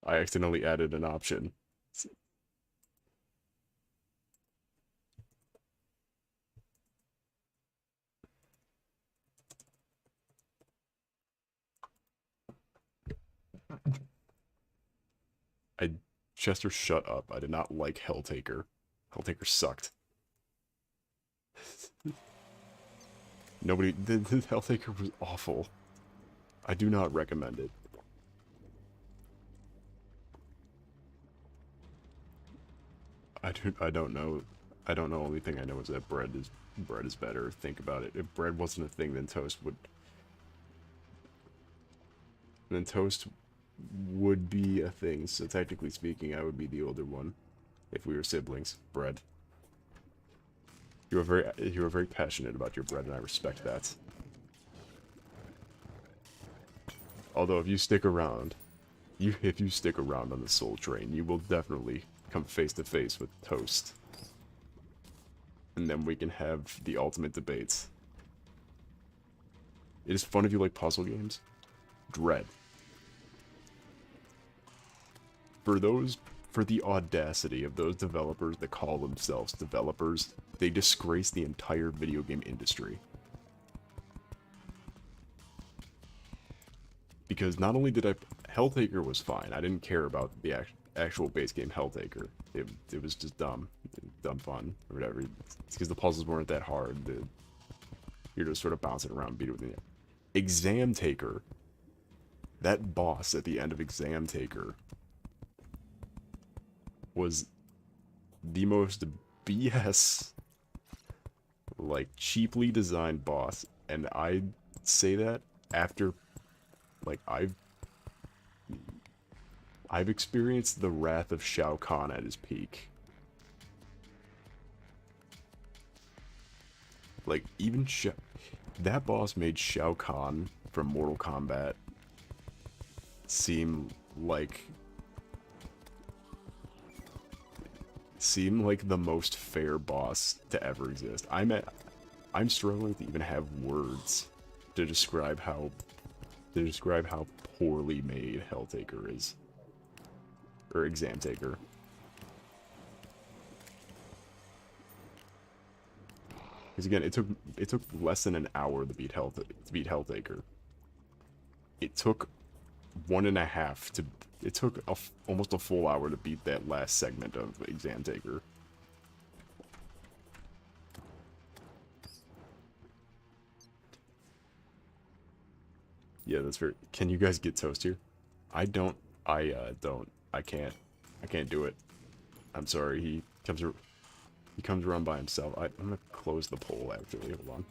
I accidentally added an option. Chester, shut up. I did not like Helltaker. Helltaker sucked. The Helltaker was awful. I do not recommend it. I don't know. I don't know. Only thing I know is that bread is better. Think about it. If bread wasn't a thing, then Toast would be a thing. So technically speaking, I would be the older one if we were siblings. Bread. You are very passionate about your bread, and I respect that. Although if you stick around on the Soul Train, you will definitely come face to face with Toast. And then we can have the ultimate debates. It is fun if you like puzzle games. Dread. For the audacity of those developers that call themselves developers, they disgrace the entire video game industry. Because not only did Helltaker was fine, I didn't care about the actual base game Helltaker. It was just dumb fun, or whatever. It's because the puzzles weren't that hard. You're just sort of bouncing around, beat it with the Exam Taker. That boss at the end of Exam Taker was the most BS, like, cheaply designed boss, and I say that after, like, I've experienced the wrath of Shao Kahn at his peak. Like, even that boss made Shao Kahn from Mortal Kombat seem like the most fair boss to ever exist. I'm struggling to even have words to describe how poorly made Helltaker is. Or Exam Taker. Because again, it took less than an hour to beat Helltaker. It took 1.5 to... It took almost a full hour to beat that last segment of Exam Taker. Yeah, that's very... Can you guys get toast here? I don't... don't. I can't. I can't do it. I'm sorry, he comes around by himself. I'm gonna close the poll, actually. Hold on.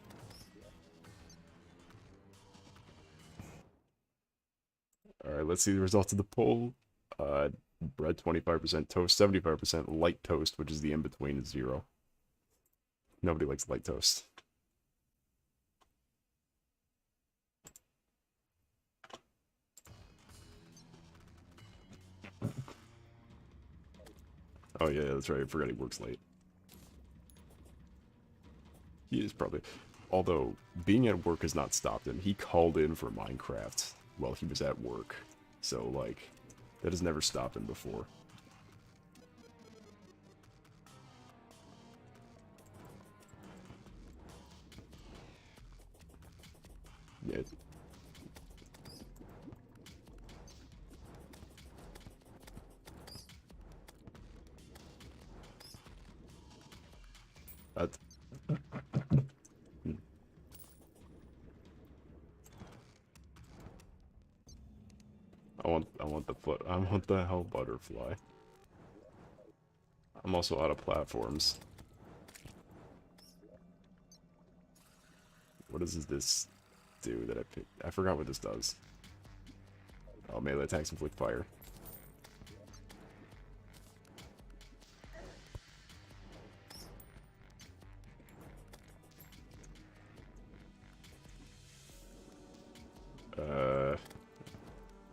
Alright, let's see the results of the poll. Bread 25%, toast 75%, light toast, which is the in-between, is 0. Nobody likes light toast. Oh yeah, that's right, I forgot he works late. He is probably... Although, being at work has not stopped him. He called in for Minecraft while he was at work. So, like, that has never stopped him before. Yeah. That's... I want the hell butterfly. I'm also out of platforms. What does this do that I picked? I forgot what this does. Oh, melee attacks inflict fire.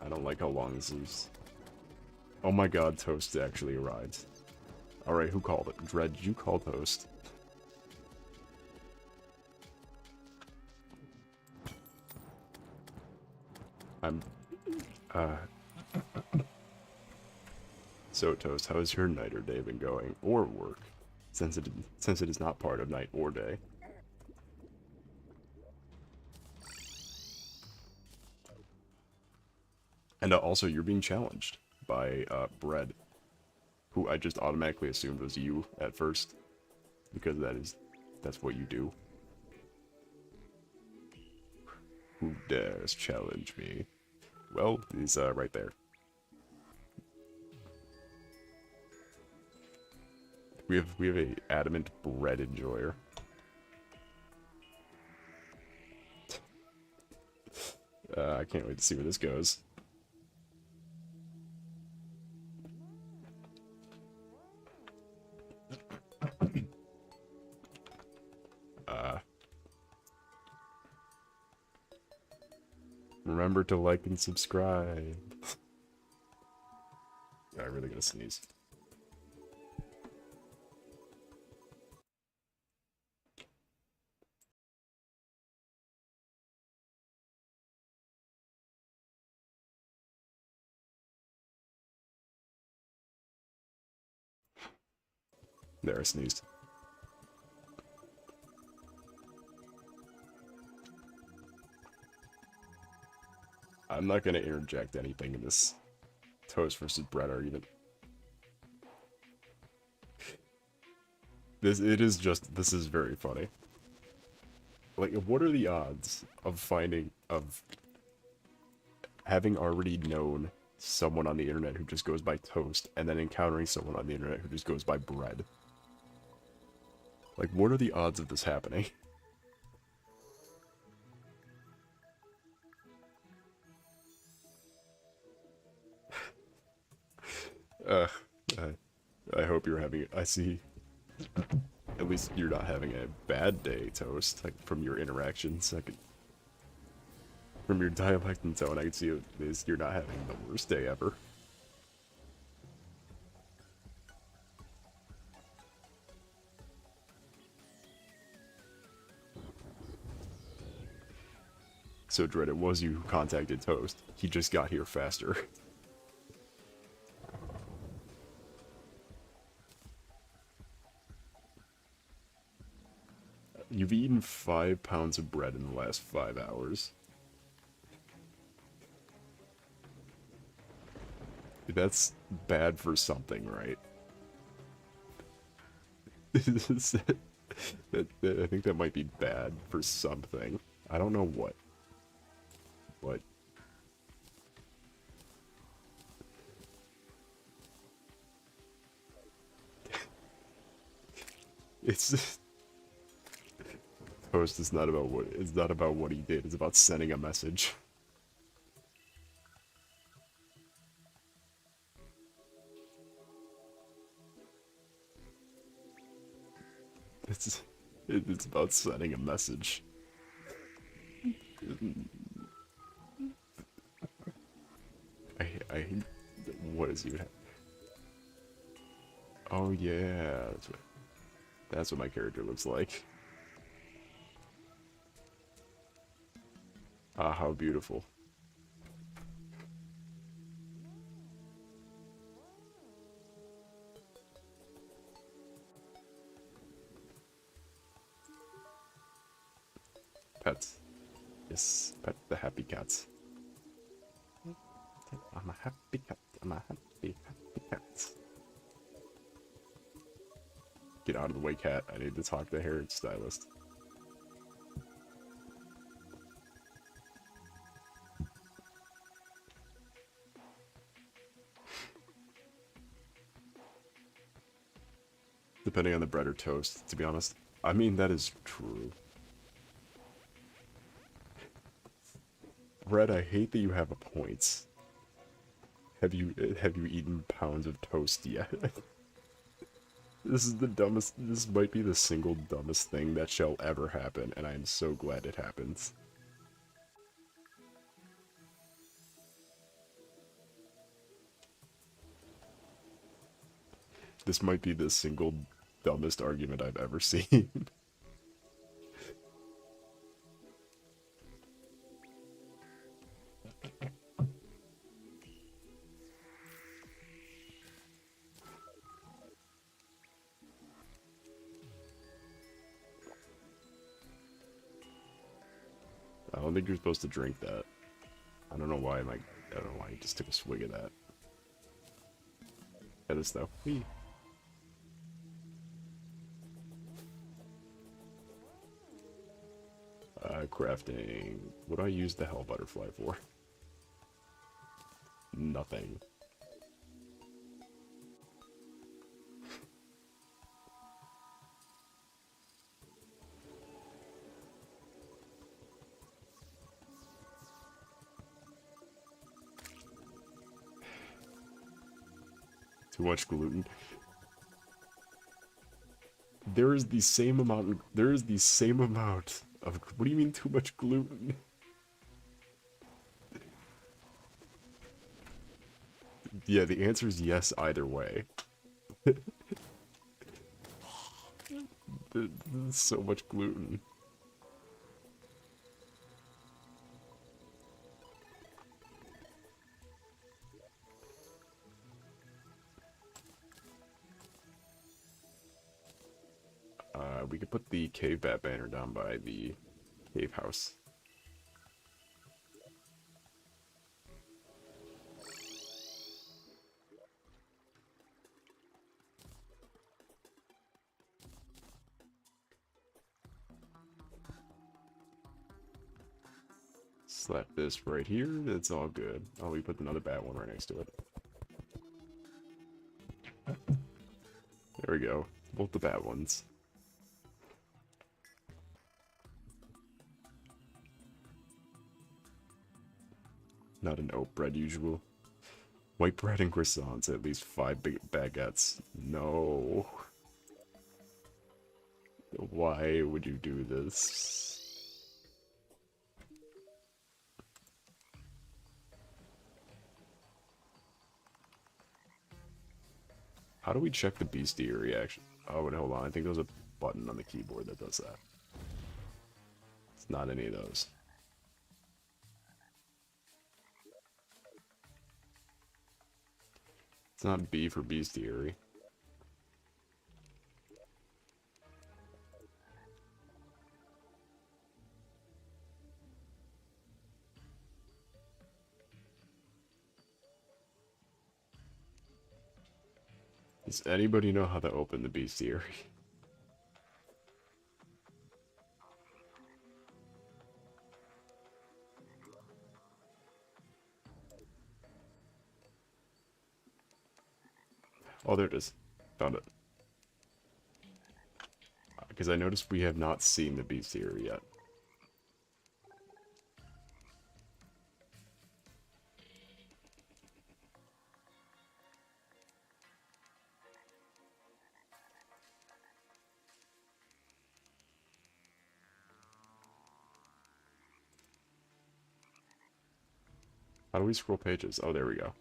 I don't like how long this is. Oh my god, Toast actually arrived. Alright, who called it? Dread, did you call Toast? So, Toast, how has your night or day been going? Or work? Since it is not part of night or day. And also, you're being challenged by Bread, who I just automatically assumed was you at first, because that's what you do. Who dares challenge me? Well, he's right there. We have a adamant Bread enjoyer. I can't wait to see where this goes. Remember to like and subscribe. I'm really gonna sneeze. There, I sneezed. I'm not gonna interject anything in this Toast versus Bread argument. This is very funny. Like, what are the odds of having already known someone on the internet who just goes by Toast, and then encountering someone on the internet who just goes by Bread? Like, what are the odds of this happening? I hope you're having... I see... At least you're not having a bad day, Toast, like, from your interactions. From your dialect and tone, I can see at least you're not having the worst day ever. So, Dread, it was you who contacted Toast. He just got here faster. You've eaten 5 pounds of bread in the last 5 hours. That's bad for something, right? I think that might be bad for something. I don't know what. But it's post is not about what he did. It's about sending a message. It's it's about sending a message. I what is you? Oh yeah, that's what my character looks like. Ah, how beautiful. Pets. Yes, pet the happy cats. I'm a happy cat. I'm a happy cat. Get out of the way, cat. I need to talk to the hairstylist. Depending on the bread or toast, to be honest. I mean, that is true. Bread, I hate that you have a point. Have you eaten pounds of toast yet? This is the dumbest. This might be the single dumbest thing that shall ever happen, and I am so glad it happens. This might be the single dumbest argument I've ever seen. I don't think you're supposed to drink that. I don't know why I don't know why I just took a swig of that. That is though. Whee. Crafting. What do I use the hell butterfly for? Nothing. Too much gluten. There is the same amount. There is the same amount of. What do you mean too much gluten? Yeah, the answer is yes either way. There's so much gluten. We could put the cave bat banner down by the cave house. Slap this right here. That's all good. Oh, we put another bat one right next to it. There we go. Both the bat ones. Not an oat bread usual. White bread and croissants, at least 5 big baguettes. No. Why would you do this? How do we check the bestiary reaction? Oh, wait, hold on. I think there's a button on the keyboard that does that. It's not any of those. It's not B for bestiary. Does anybody know how to open the bestiary? Oh, there it is. Found it. Because I noticed we have not seen the bestiary yet. How do we scroll pages? Oh, there we go.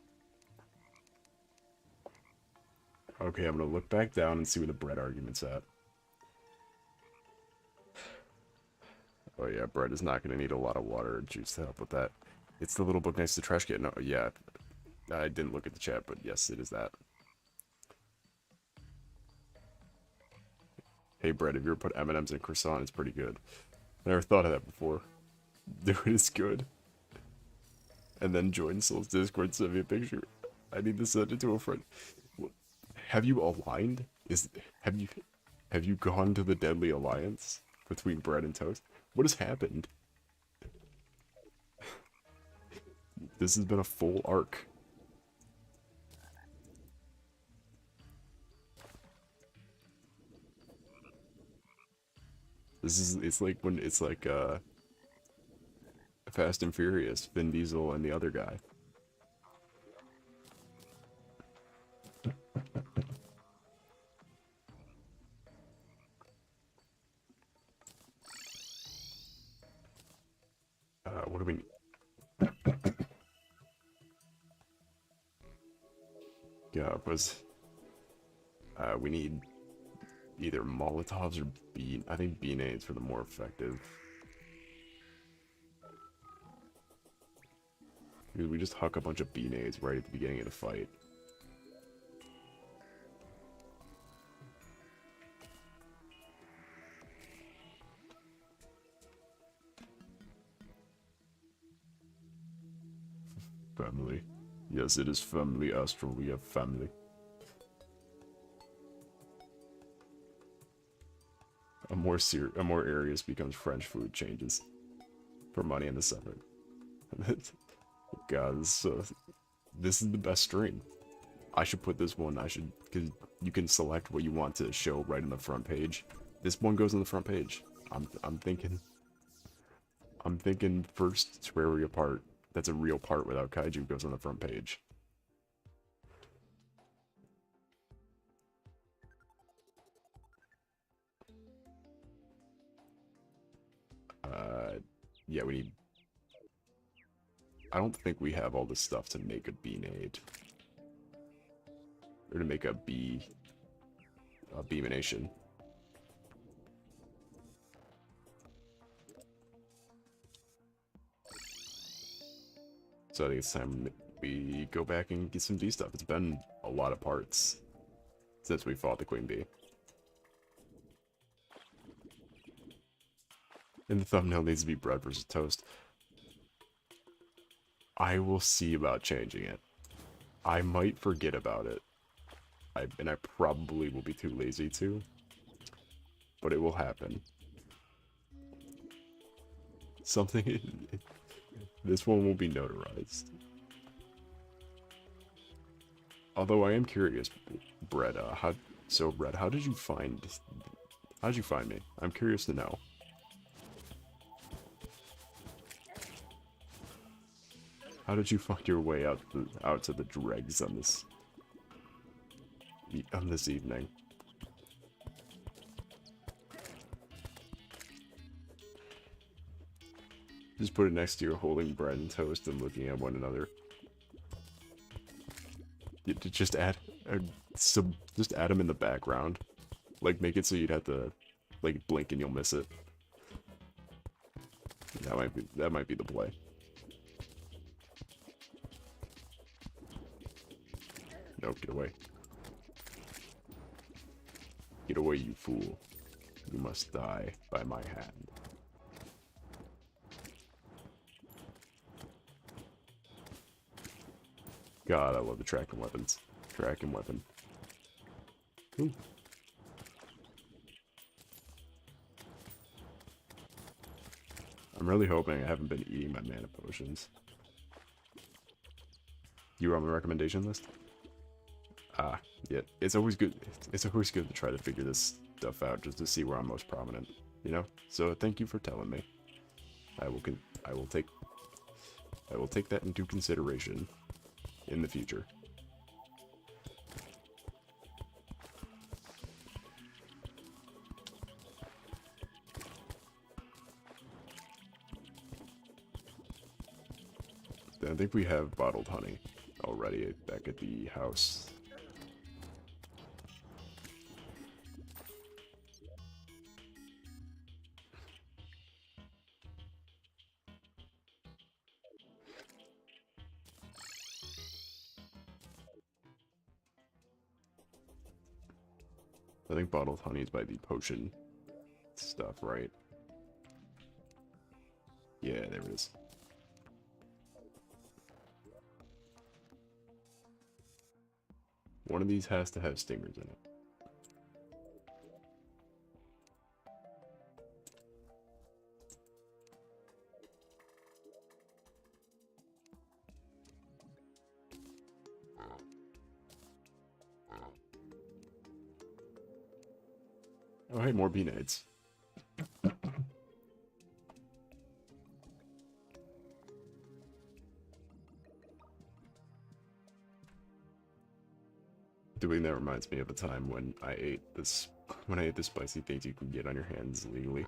Okay, I'm gonna look back down and see where the bread argument's at. Oh yeah, bread is not gonna need a lot of water or juice to help with that. It's the little book next to the trash can. No, yeah, I didn't look at the chat, but yes, it is that. Hey, bread, have you ever put M&M's in croissant? It's pretty good. I never thought of that before. Dude, it's good. And then join Soul's Discord, send me a picture. I need to send it to a friend. Have you aligned? Have you gone to the deadly alliance between bread and toast? What has happened? This has been a full arc. It's like when it's like Fast and Furious, Vin Diesel and the other guy. What do we need? Yeah, we need either Molotovs or bean. I think bean aids for the more effective. We just huck a bunch of bean aids right at the beginning of the fight. Family. Yes, it is family, Astral. We have family. A more Arius becomes French food changes. For money in the summer. God, this is the best stream. I should put this one, because you can select what you want to show right on the front page. This one goes on the front page. I'm thinking first Terraria part, that's a real part without kaiju, goes on the front page. Yeah, we need... I don't think we have all the stuff to make a bean-aid. Or to make a beamination. So I think it's time we go back and get some D stuff. It's been a lot of parts since we fought the Queen Bee. And the thumbnail needs to be bread versus toast. I will see about changing it. I might forget about it. And I probably will be too lazy to. But it will happen. Something... This one will be notarized. Although I am curious, Brett, Brett, how did you find me? I'm curious to know. How did you find your way out to the dregs on this evening? Just put it next to you, holding bread and toast and looking at one another. Just add them in the background. Like, make it so you'd have to, like, blink and you'll miss it. That might be the play. No, get away. Get away, you fool. You must die by my hand. God, I love the tracking weapons. Tracking weapon. Ooh. I'm really hoping I haven't been eating my mana potions. You were on my recommendation list? Ah, yeah. It's always good. It's always good to try to figure this stuff out just to see where I'm most prominent. You know. So thank you for telling me. I will. I will take. I will take that into consideration in the future. I think we have bottled honey already back at the house. I think bottled honey is by the potion stuff, right? Yeah, there it is. One of these has to have stingers in it. Oh, hey, more bee nades. Doing that reminds me of a time when I ate this. When I ate the spicy things you can get on your hands legally.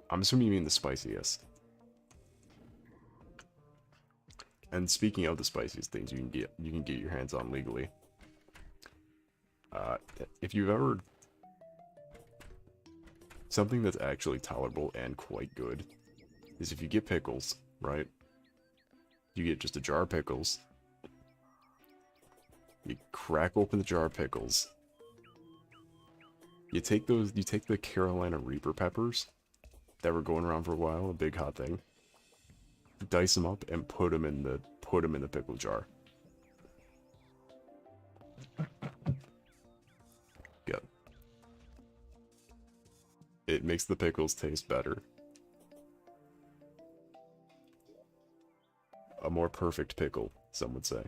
I'm assuming you mean the spiciest. And speaking of the spiciest things you can get your hands on legally. If you've ever something that's actually tolerable and quite good is if you get pickles, right? You get just a jar of pickles. You crack open the jar of pickles. You take the Carolina Reaper peppers that were going around for a while, a big hot thing. Dice them up and put them in the pickle jar. Good. It makes the pickles taste better. A more perfect pickle, some would say.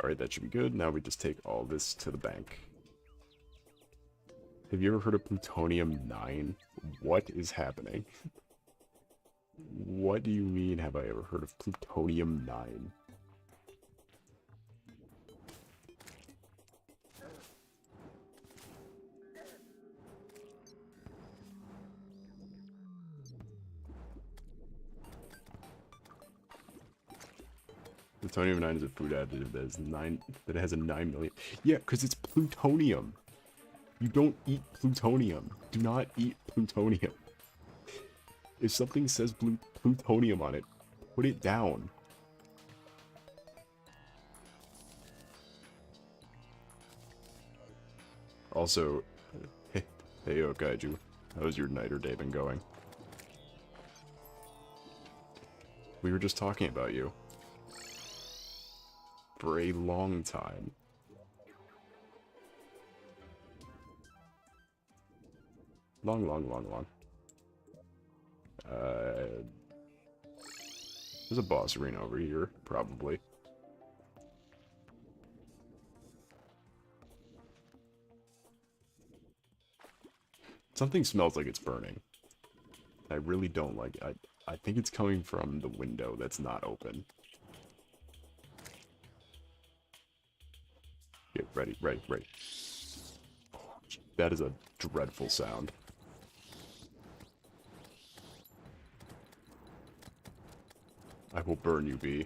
Alright, that should be good. Now we just take all this to the bank. Have you ever heard of plutonium-9? What is happening? What do you mean, have I ever heard of plutonium-9? Plutonium-9 is a food additive that has a 9 million. Yeah, because it's plutonium. You don't eat plutonium. Do not eat plutonium. If something says plutonium on it, put it down. Also, hey yo, Kaiju, how's your night or day been going? We were just talking about you. For a long time. Long. There's a boss arena over here, probably. Something smells like it's burning. I really don't like it. I think it's coming from the window that's not open. Get ready. That is a dreadful sound. I will burn you, bee.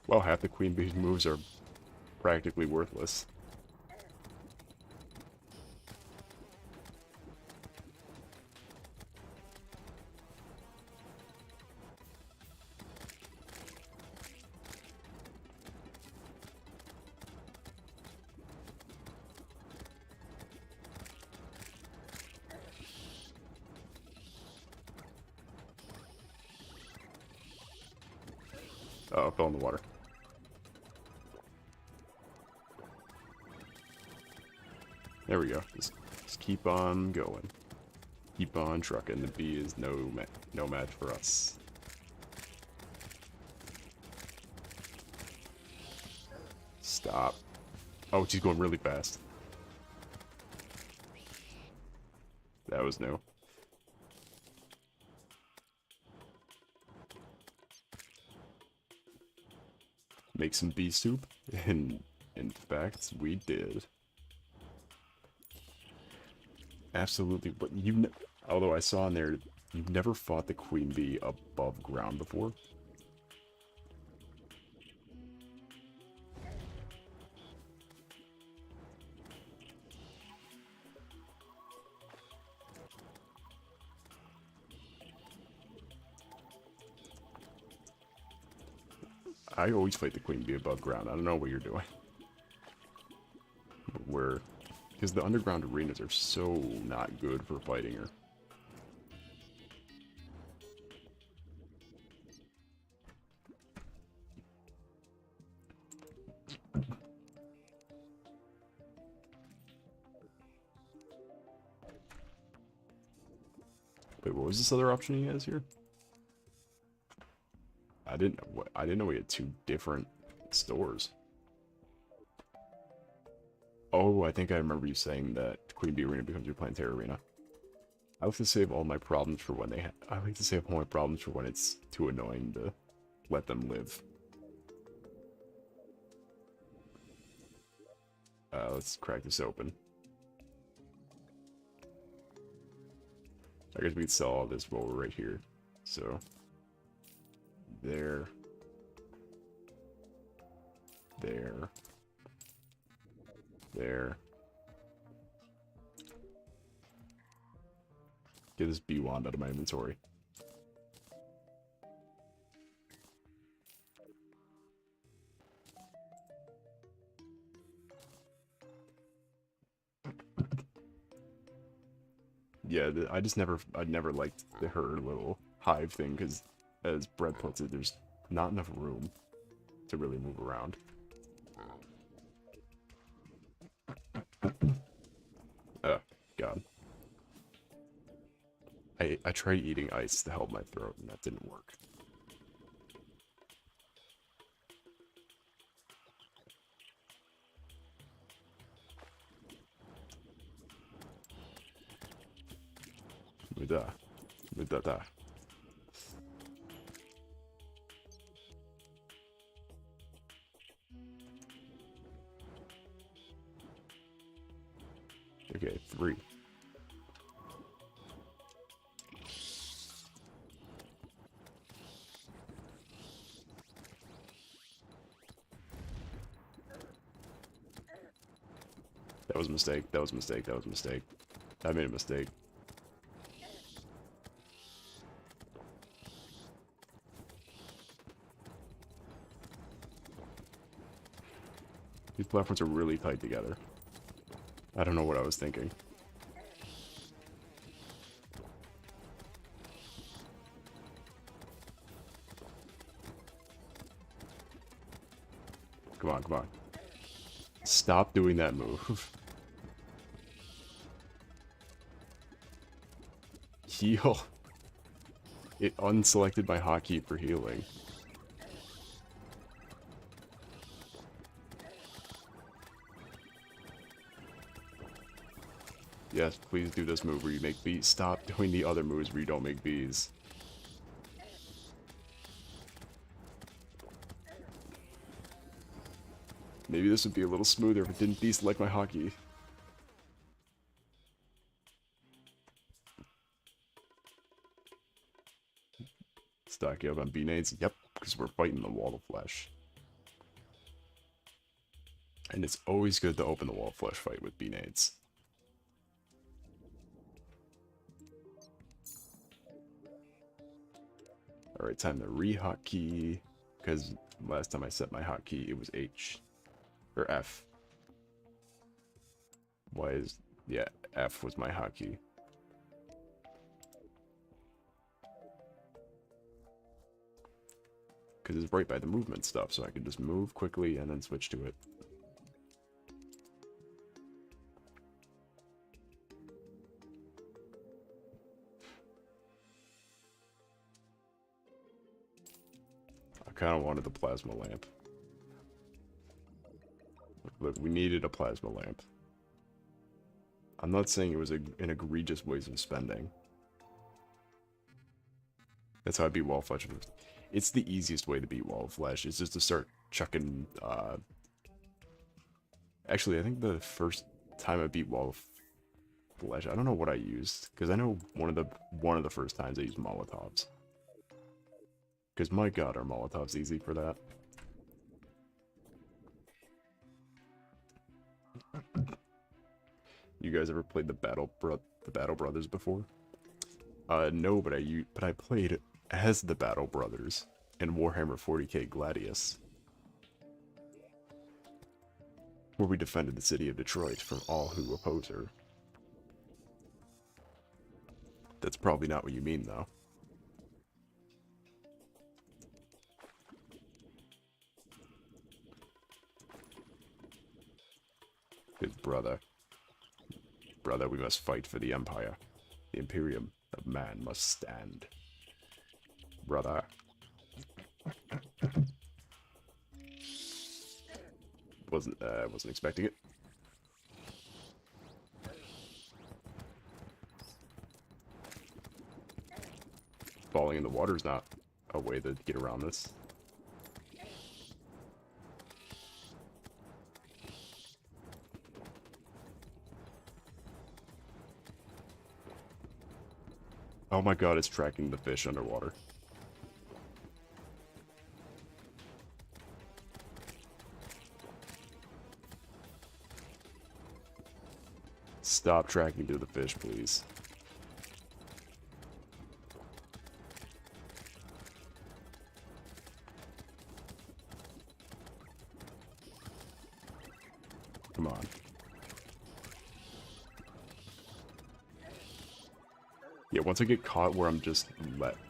Well, half the queen bee's moves are practically worthless. Oh, it fell in the water. There we go. Just keep on going. Keep on trucking. The bee is no match for us. Stop. Oh, she's going really fast. That was new. Make some bee soup? And in fact, we did. Absolutely. But although I saw in there, you've never fought the queen bee above ground before? I always fight the queen bee above ground. I don't know what you're doing. Because the underground arenas are so not good for fighting her. Wait, what was this other option he has here? I didn't know we had two different stores. Oh, I think I remember you saying that Queen Bee Arena becomes your playing Terraria. I like to save all my problems for when I like to save all my problems for when it's too annoying to let them live. Let's crack this open. I guess we could sell all this while we're right here. So, there. There. There. Get this bee wand out of my inventory. Yeah, I never liked her little hive thing, because as Brett puts it, there's not enough room to really move around. Oh, God. I tried eating ice to help my throat, and that didn't work. Da. Okay, 3. That was a mistake. That was a mistake. That was a mistake. I made a mistake. These platforms are really tight together. I don't know what I was thinking. Come on, come on. Stop doing that move. Heal. It unselected my hotkey for healing. Yes, please do this move where you make bees. Stop doing the other moves where you don't make bees. Maybe this would be a little smoother if it didn't deselect my hotkey. Stock you up on bee nades? Yep, because we're fighting the wall of flesh. And it's always good to open the wall of flesh fight with bee nades. Alright, time to re-hotkey, because last time I set my hotkey, it was H. Or F. Yeah, F was my hotkey. because it's right by the movement stuff, so I can just move quickly and then switch to it. I kind of wanted the plasma lamp. Look, we needed a plasma lamp. I'm not saying it was an egregious waste of spending. That's how I beat Wall of Flesh. It's the easiest way to beat Wall of Flesh. It's just to start chucking, Actually, I think the first time I beat Wall of Flesh, I don't know what I used, because I know one of the first times I used Molotovs. Because my god, are Molotovs easy for that. You guys ever played the Battle Brothers before? No, but I played as the Battle Brothers in Warhammer 40k Gladius, where we defended the city of Detroit from all who oppose her. That's probably not what you mean, though. Because, brother, we must fight for the Empire. The Imperium of man must stand. Brother. Wasn't expecting it. Falling in the water is not a way to get around this. Oh my god, it's tracking the fish underwater. Stop tracking to the fish, please. Come on. Yeah, once I get caught where I'm just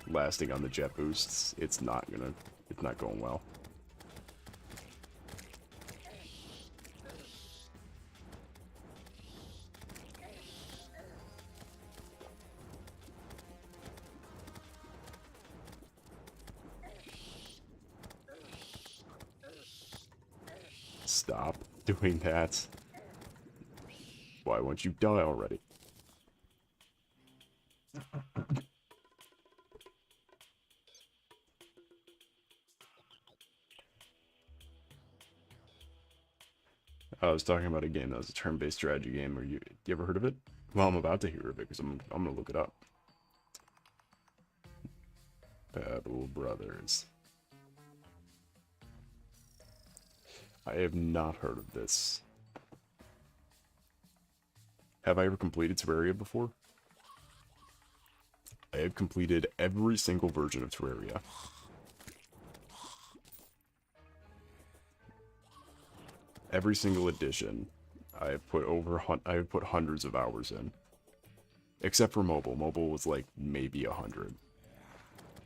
lasting on the jet boosts, it's not going well. Stop doing that. Why won't you die already? I was talking about a game that was a turn-based strategy game. You ever heard of it? Well, I'm about to hear of it because I'm gonna look it up. Battle Brothers. I have not heard of this. Have I ever completed Terraria before? I have completed every single version of Terraria. Every single edition. I have put hundreds of hours in. Except for mobile. Mobile was like maybe 100.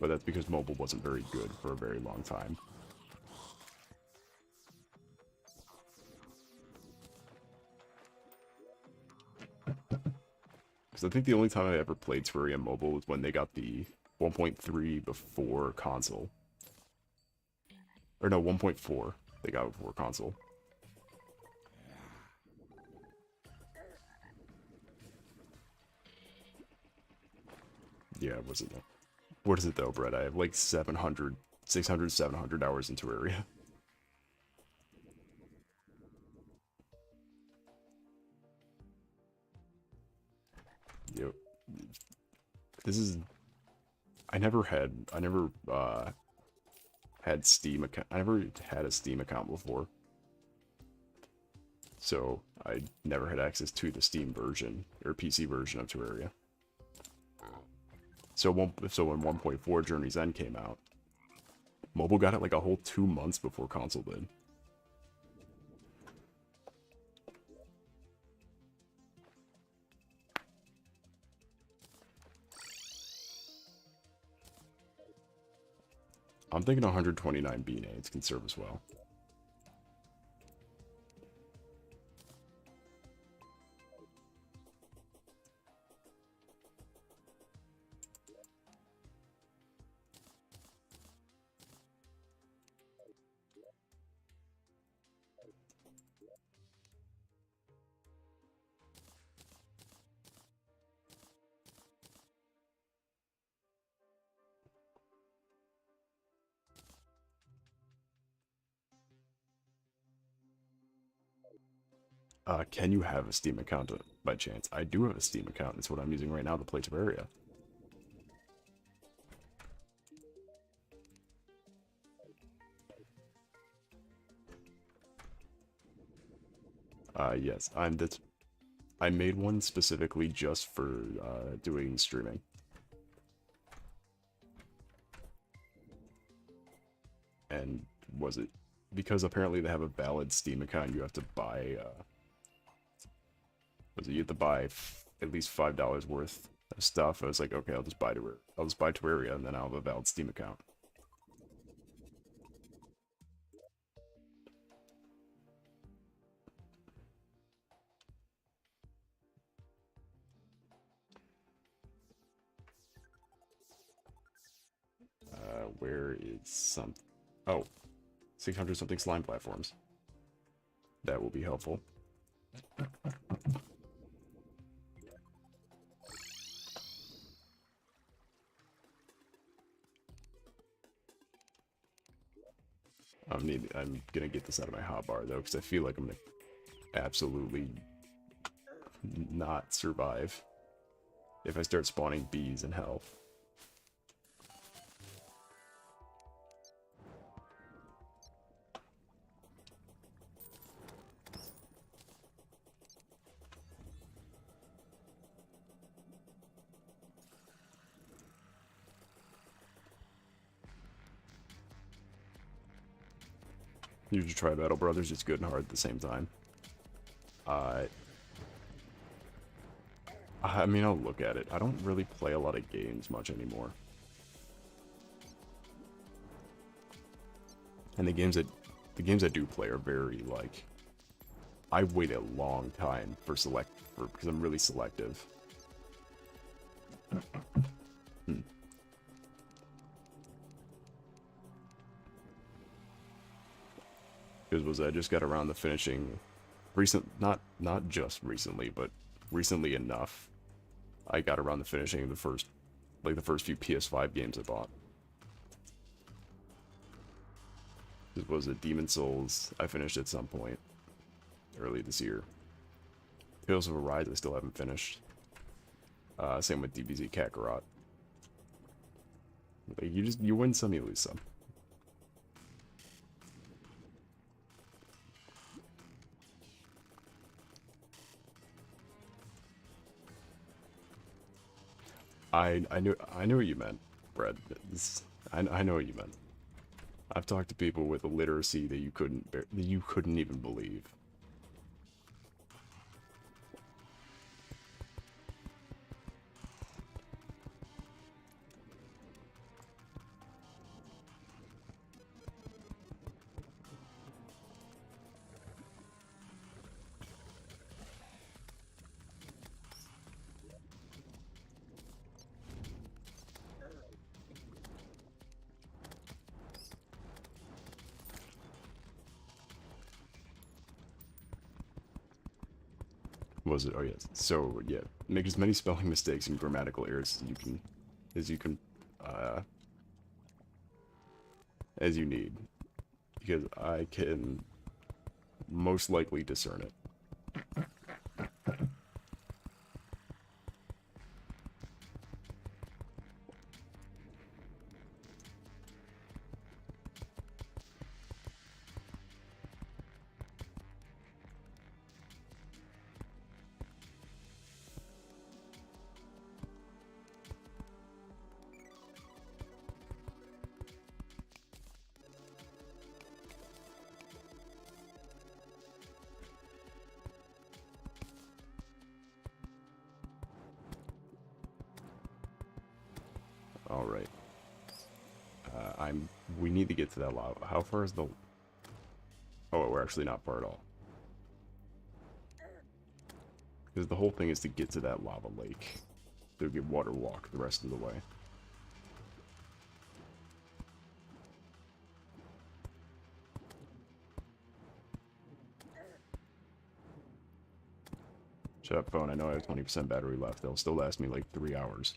But that's because mobile wasn't very good for a very long time. Because I think the only time I ever played Terraria mobile was when they got the 1.3 before console. Or no, 1.4 they got before console. Yeah, was it though? What is it though, Brett? I have like 700 hours in Terraria. Yep. This is... I never had Steam account. I never had a Steam account before. So, I never had access to the Steam version, or PC version of Terraria. So when 1.4 Journey's End came out, mobile got it like a whole 2 months before console did. I'm thinking 129 B nades can serve as well. Can you have a Steam account by chance? I do have a Steam account. It's what I'm using right now to play Terraria. Yes, I made one specifically just for doing streaming. And was it because apparently they have a valid Steam account? You have to buy. Was it you have to buy at least $5 worth of stuff? I was like, okay, I'll just buy Terraria, and then I'll have a valid Steam account. Where is some? Oh, 600 something slime platforms. That will be helpful. I'm gonna get this out of my hotbar though, because I feel like I'm gonna absolutely not survive if I start spawning bees in hell. You should try Battle Brothers. It's good and hard at the same time. I mean, I'll look at it. I don't really play a lot of games much anymore. And the games I do play are very, like, I wait a long time because I'm really selective. Because I just got around to finishing not just recently, but recently enough. I got around to finishing the first few PS5 games I bought. This was a Demon Souls I finished at some point early this year. Tales of Arise I still haven't finished. Same with DBZ Kakarot. Like, you win some, you lose some. I knew what you meant, Brad. I know what you meant. I've talked to people with a literacy that you couldn't even believe. Was it? Oh yes. So yeah, make as many spelling mistakes and grammatical errors as you can, as you need, because I can most likely discern it. All right. I'm We need to get to that lava. How far is the... Oh, we're actually not far at all. Because the whole thing is to get to that lava lake. To get water walk the rest of the way. Shut up, phone. I know I have 20% battery left. They'll still last me like 3 hours.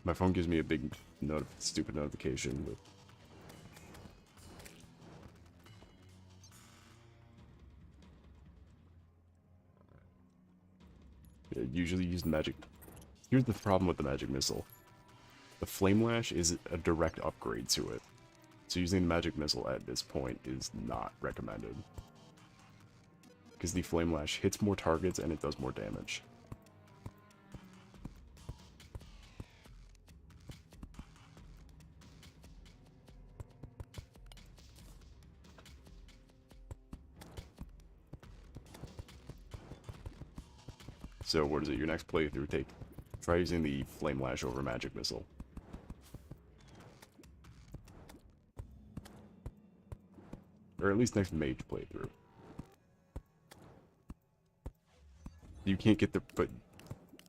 My phone gives me a big stupid notification, but... Yeah, usually use the magic... Here's the problem with the magic missile. The flame lash is a direct upgrade to it. So using the magic missile at this point is not recommended. Because the flame lash hits more targets and it does more damage. So what is it, your next playthrough, try using the flame lash over magic missile. Or at least next mage playthrough. You can't get the, but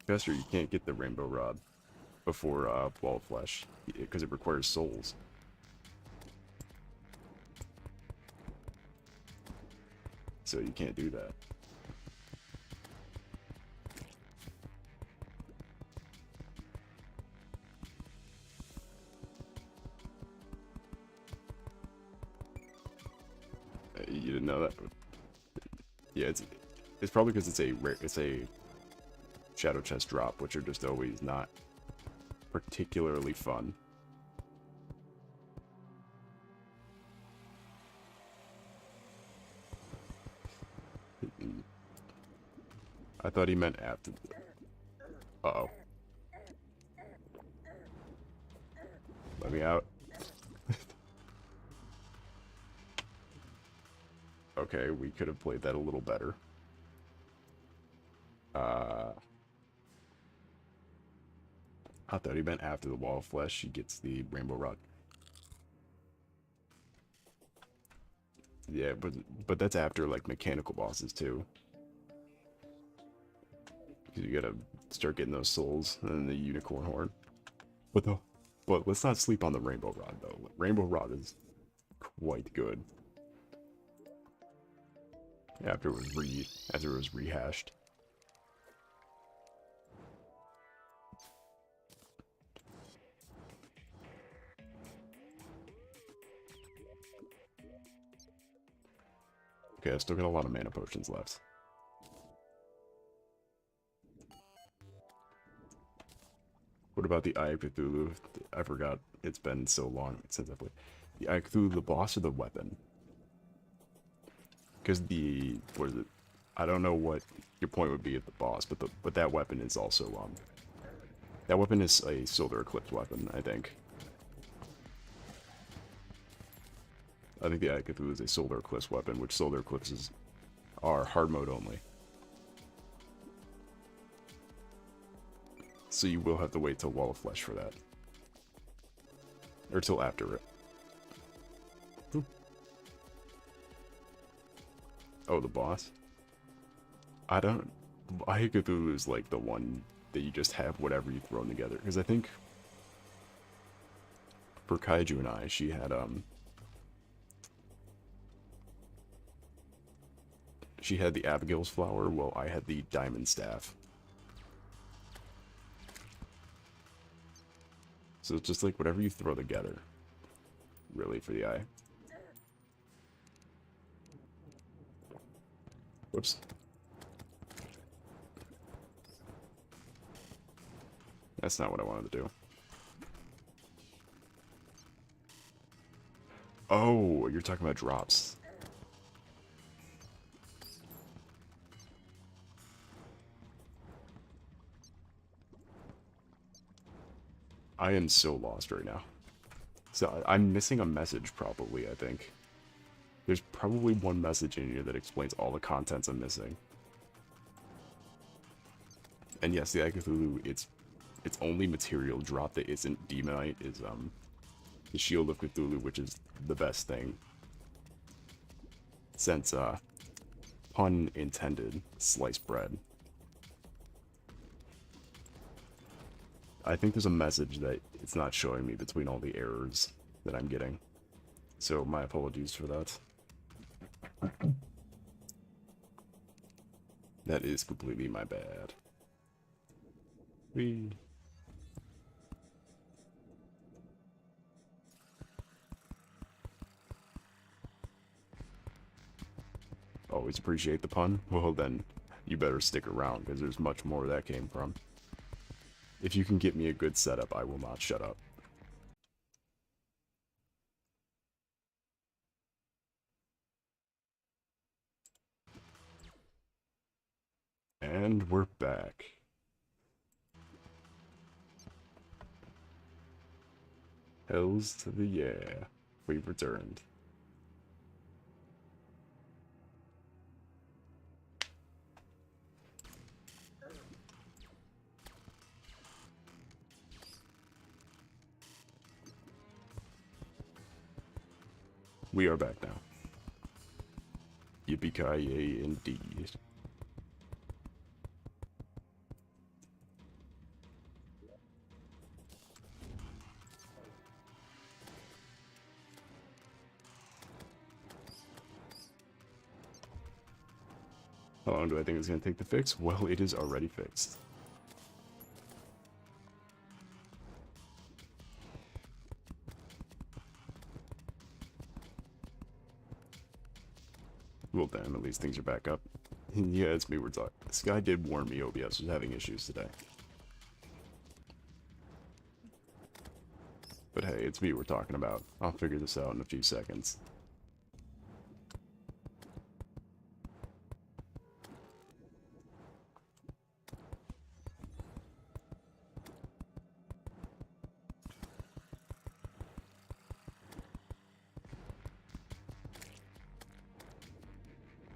Fester, you can't get the rainbow rod before Wall of Flesh, because it requires souls. So you can't do that. You didn't know that? Yeah, it's probably because it's a shadow chest drop, which are just always not particularly fun. I thought he meant after. Uh-oh. Let me out. Okay, we could have played that a little better. I thought he meant after the Wall of Flesh, she gets the Rainbow Rod. Yeah, but that's after, like, mechanical bosses, too. Because you gotta start getting those souls, and then the Unicorn Horn. But let's not sleep on the Rainbow Rod, though. Rainbow Rod is quite good. After it was rehashed. Okay, I still got a lot of mana potions left. What about the Eye of Cthulhu? I forgot. It's been so long since I played. The Eye of Cthulhu, the boss or the weapon? Because what is it? I don't know what your point would be at the boss, but that weapon is also that weapon is a Solar Eclipse weapon, I think. I think the Eye of Cthulhu is a Solar Eclipse weapon, which Solar Eclipses are hard mode only. So you will have to wait till Wall of Flesh for that. Or till after it. Ooh. Oh, the boss? Eye of Cthulhu is like the one that you just have whatever you throw together. Because I think for Kaiju and I, she had the Abigail's flower, while I had the diamond staff. So it's just like whatever you throw together, really, for the eye. Whoops. That's not what I wanted to do. Oh, you're talking about drops. I am so lost right now. So I'm missing a message, probably, I think. There's probably one message in here that explains all the contents I'm missing. And yes, the Eye of Cthulhu, its only material drop that isn't demonite is the Shield of Cthulhu, which is the best thing. Since pun intended, sliced bread. I think there's a message that it's not showing me between all the errors that I'm getting. So my apologies for that. That is completely my bad. Whee. Always appreciate the pun? Well then, you better stick around, because there's much more that came from. If you can get me a good setup, I will not shut up. And we're back. Hells to the yeah. We've returned. We are back now. Yippee-ki-yay indeed. How long do I think it's going to take to fix? Well, it is already fixed. Well, damn, at least things are back up. Yeah, it's me we're talking. This guy did warn me OBS was having issues today. But hey, it's me we're talking about. I'll figure this out in a few seconds.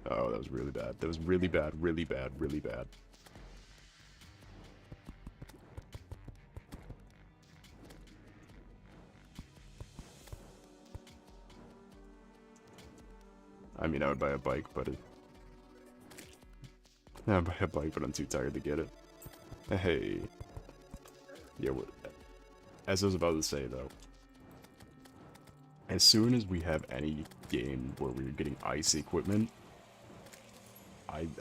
Oh, that was really bad. That was really bad, really bad, really bad. I mean, I would buy a bike, but I'd buy a bike, but I'm too tired to get it. Hey. Yeah, as I was about to say, though, as soon as we have any game where we're getting ice equipment,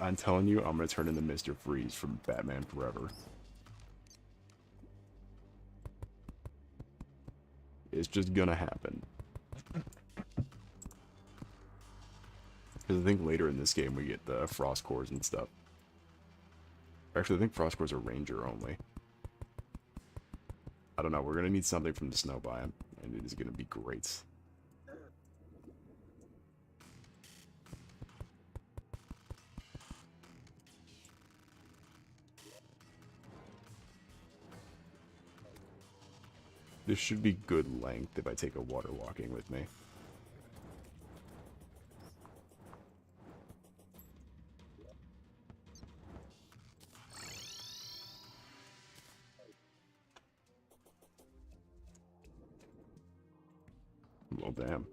I'm telling you, I'm gonna turn into Mr. Freeze from Batman Forever. It's just gonna happen. Because I think later in this game we get the Frost Cores and stuff. Actually, I think Frost Cores are Ranger only. I don't know, we're gonna need something from the snow biome, and it is gonna be great. This should be good length if I take a water walking with me. Well, damn.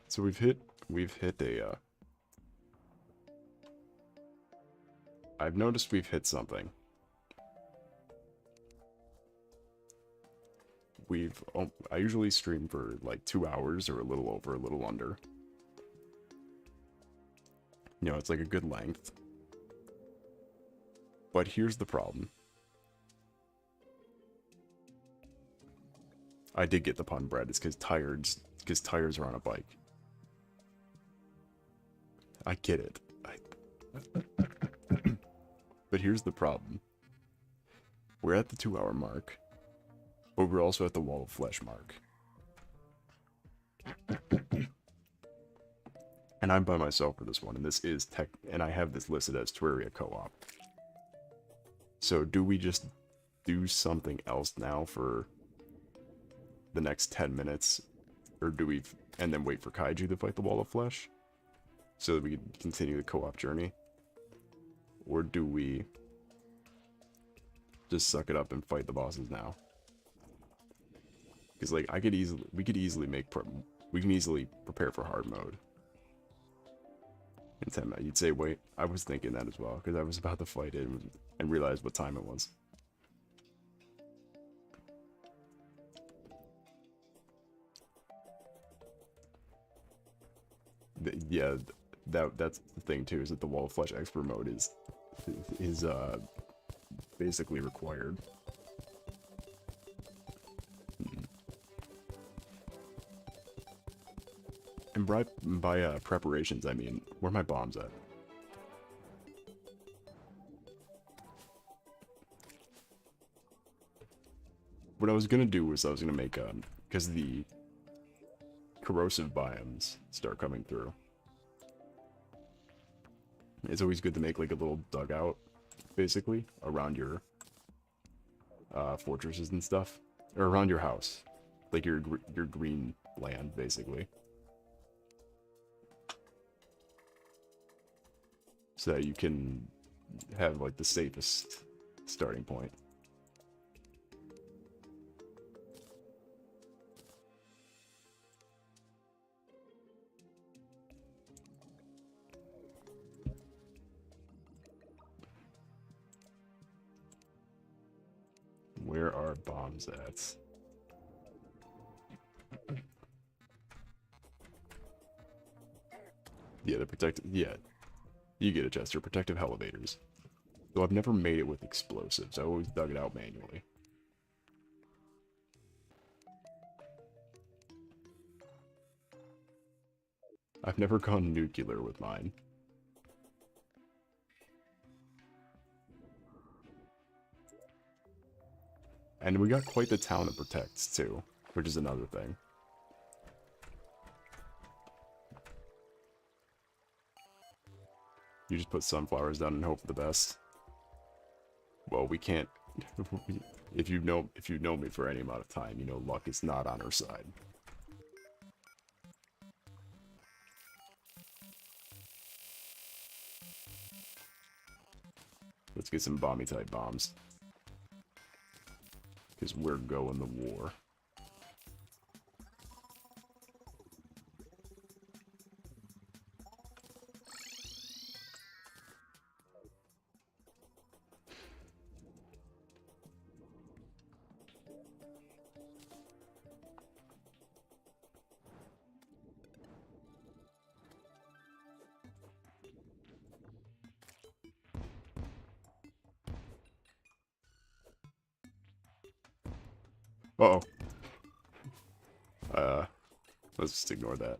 So we've hit a, I've noticed we've hit something. I usually stream for like 2 hours or a little over, a little under. You know, it's like a good length. But here's the problem. I did get the pun bread. It's because tires are on a bike. I get it. But here's the problem. We're at the 2-hour mark, but we're also at the Wall of Flesh mark. And I'm by myself for this one, and this is and I have this listed as Terraria co-op. So do we just do something else now for the next 10 minutes? Or do we and then wait for Kaiju to fight the Wall of Flesh, so that we can continue the co-op journey? Or do we just suck it up and fight the bosses now? Because like we could easily we can easily prepare for hard mode in 10 minutes. You'd say, wait, I was thinking that as well, because I was about to fight it and realized what time it was. Yeah, that's the thing too, is that the Wall of Flesh expert mode is basically required. And by preparations, I mean, where are my bombs at? What I was gonna do was I was gonna make, because the corrosive biomes start coming through. It's always good to make like a little dugout, basically, around your fortresses and stuff, or around your house, like your green land, basically, so that you can have like the safest starting point. Where are bombs at? Yeah, the protective. Yeah, you get it, Chester. Protective elevators. Though I've never made it with explosives. I always dug it out manually. I've never gone nuclear with mine. And we got quite the town that protects, too, which is another thing. You just put sunflowers down and hope for the best. Well, we can't... if you know me for any amount of time, you know luck is not on our side. Let's get some bomby type bombs. Because we're going to war. Uh-oh. Let's just ignore that.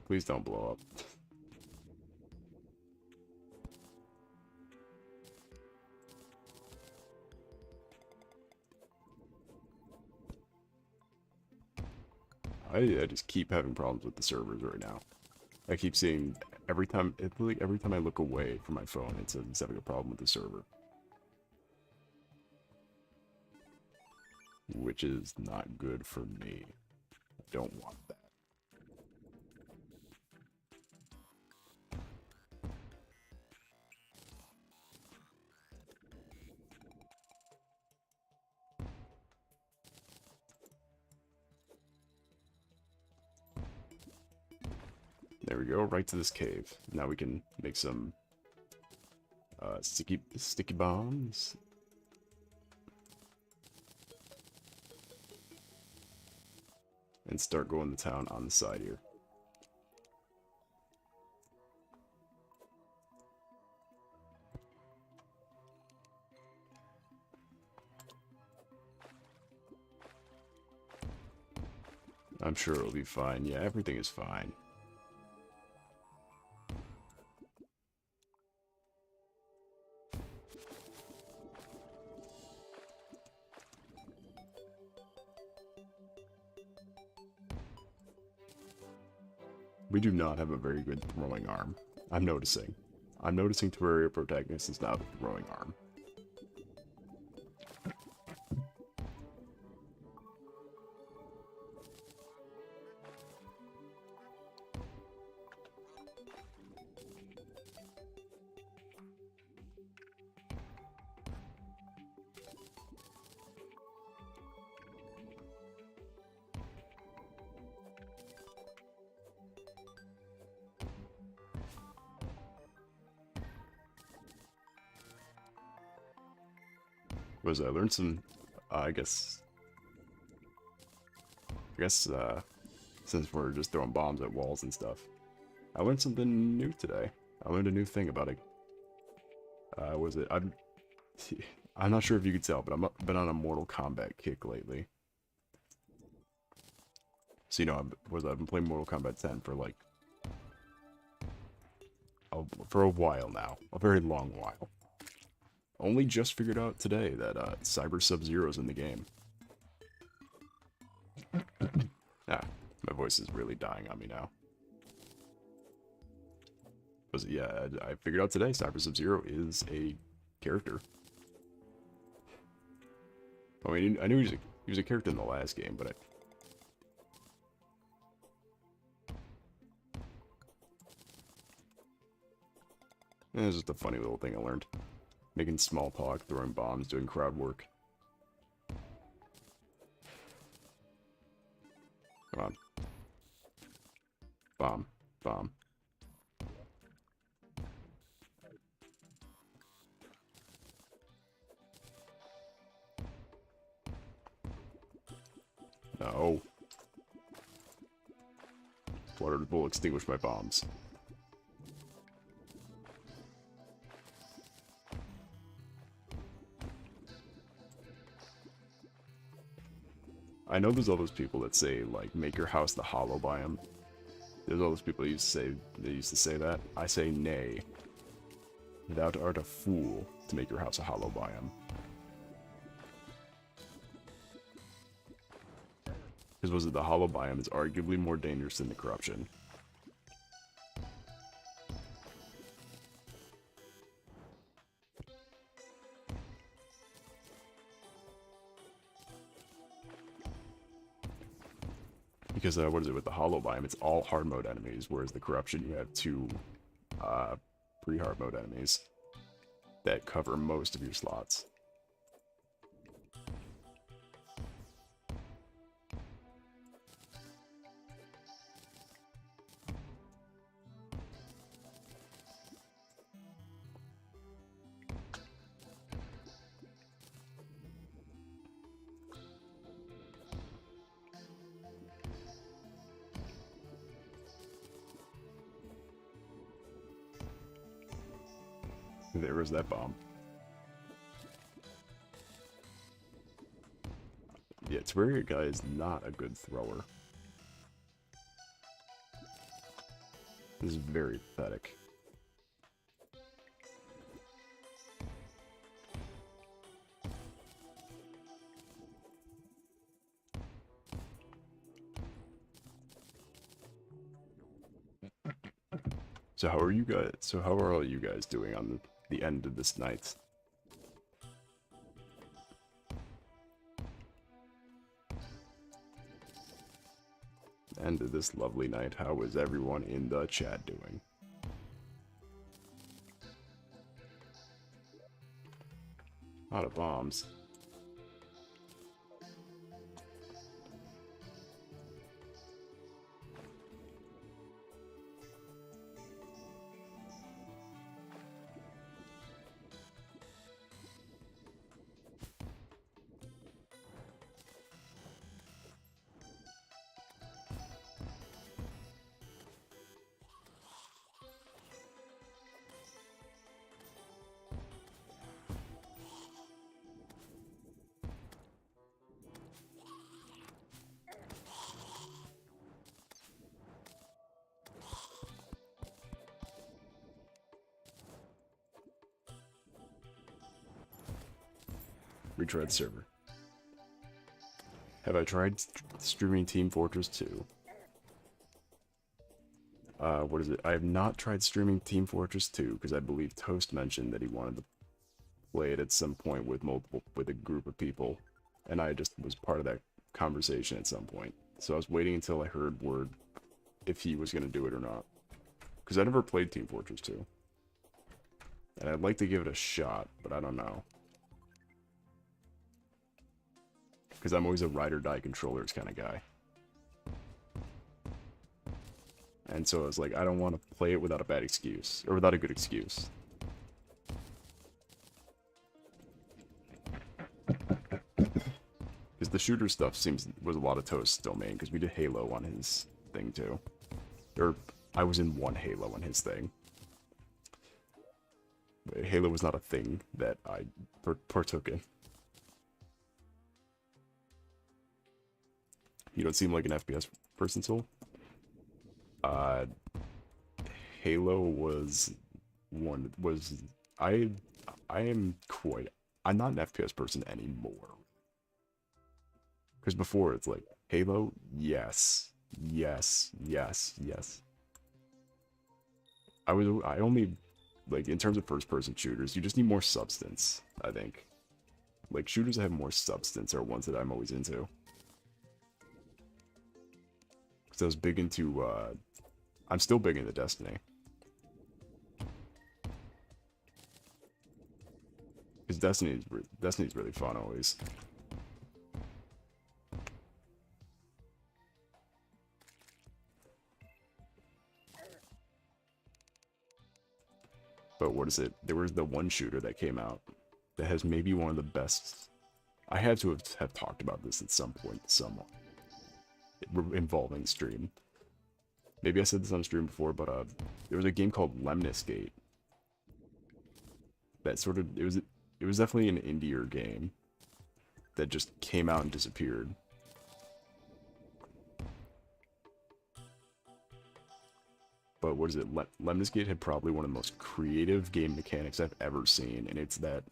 Please don't blow up. I just keep having problems with the servers right now. I keep seeing every time I look away from my phone, it says it's having a problem with the server. Which is not good for me. I don't want that. There we go, right to this cave. Now we can make some sticky bombs. And start going to town on the side here. I'm sure it'll be fine. Yeah, everything is fine. We do not have a very good throwing arm. I'm noticing. I'm noticing Terraria protagonist is not a throwing arm. Was I learned some, I guess, since we're just throwing bombs at walls and stuff, I learned something new today. I learned a new thing about it. Was it? I'm not sure if you could tell, but I've been on a Mortal Kombat kick lately. So, you know, I've been playing Mortal Kombat 10 for like, for a while now. A very long while. Only just figured out today that Cyber Sub-Zero's in the game. Ah, my voice is really dying on me now. Yeah, I figured out today Cyber Sub-Zero is a character. I mean, I knew he was a character in the last game, but it's just a funny little thing I learned. Making small talk, throwing bombs, doing crowd work. Come on. Bomb. Bomb. No. Fluttered will extinguish my bombs. I know there's all those people that say, like, make your house the hollow biome. There's all those people that used to say that. I say nay. Thou art a fool to make your house a hollow biome. Because was it the hollow biome is arguably more dangerous than the corruption. Because, what is it, with the hollow biome, it's all hard mode enemies, whereas the corruption, you have two, pre-hard mode enemies that cover most of your slots. There was that bomb. Yeah, Terraria guy is not a good thrower. This is very pathetic. So how are you guys? So how are all you guys doing on the end of this night? End of this lovely night. How is everyone in the chat doing? A lot of bombs. Retread server. Have I tried streaming Team Fortress 2? What is it? I have not tried streaming Team Fortress 2 because I believe Toast mentioned that he wanted to play it at some point with a group of people, and I just was part of that conversation at some point. So I was waiting until I heard word if he was going to do it or not, because I never played Team Fortress 2, and I'd like to give it a shot, but I don't know. Because I'm always a ride or die controllers kind of guy. And so I was like, I don't want to play it without a bad excuse, or without a good excuse. shooter stuff was a lot of Toast's domain, because we did Halo on his thing too. Or, I was in one Halo on his thing. But Halo was not a thing that I partook in. You don't seem like an FPS person, Soul? Halo was one, I am quite, I'm not an FPS person anymore. Because before, it's like, Halo, yes, yes, yes, yes. I only, like, in terms of first-person shooters, you just need more substance, I think. Like, shooters that have more substance are ones that I'm always into. Because I was big into, I'm still big into Destiny. Because Destiny's really fun, always. But what is it? There was the one shooter that came out that has maybe one of the best. I had to have talked about this at some point, somewhat involving stream. Maybe I said this on stream before, but there was a game called Lemniscate. That sort of it was definitely an indie game that just came out and disappeared. But what is it? Lemniscate had probably one of the most creative game mechanics I've ever seen, and it's that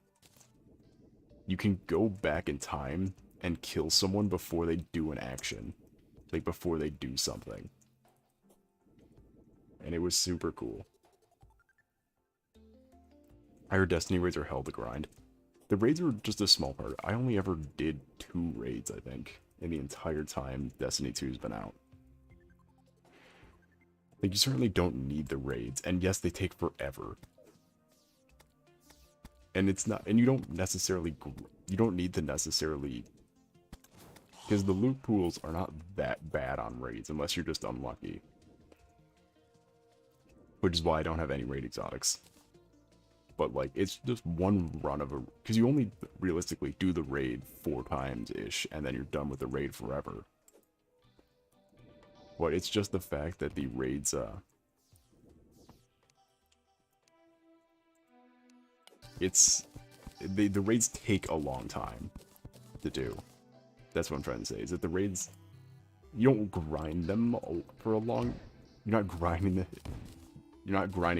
you can go back in time and kill someone before they do an action. Like, before they do something. And it was super cool. I heard Destiny raids are hell to grind. The raids were just a small part. I only ever did 2 raids, I think, in the entire time Destiny 2's been out. Like, you certainly don't need the raids, and yes, they take forever. And it's not, and you don't need to necessarily, because the loot pools are not that bad on raids, unless you're just unlucky. Which is why I don't have any raid exotics. But, like, it's just one run of because you only realistically do the raid 4 times-ish, and then you're done with the raid forever. But it's just the fact that the raids, the raids take a long time to do. That's what I'm trying to say, is that the raids, you don't grind them for a long, you're not grinding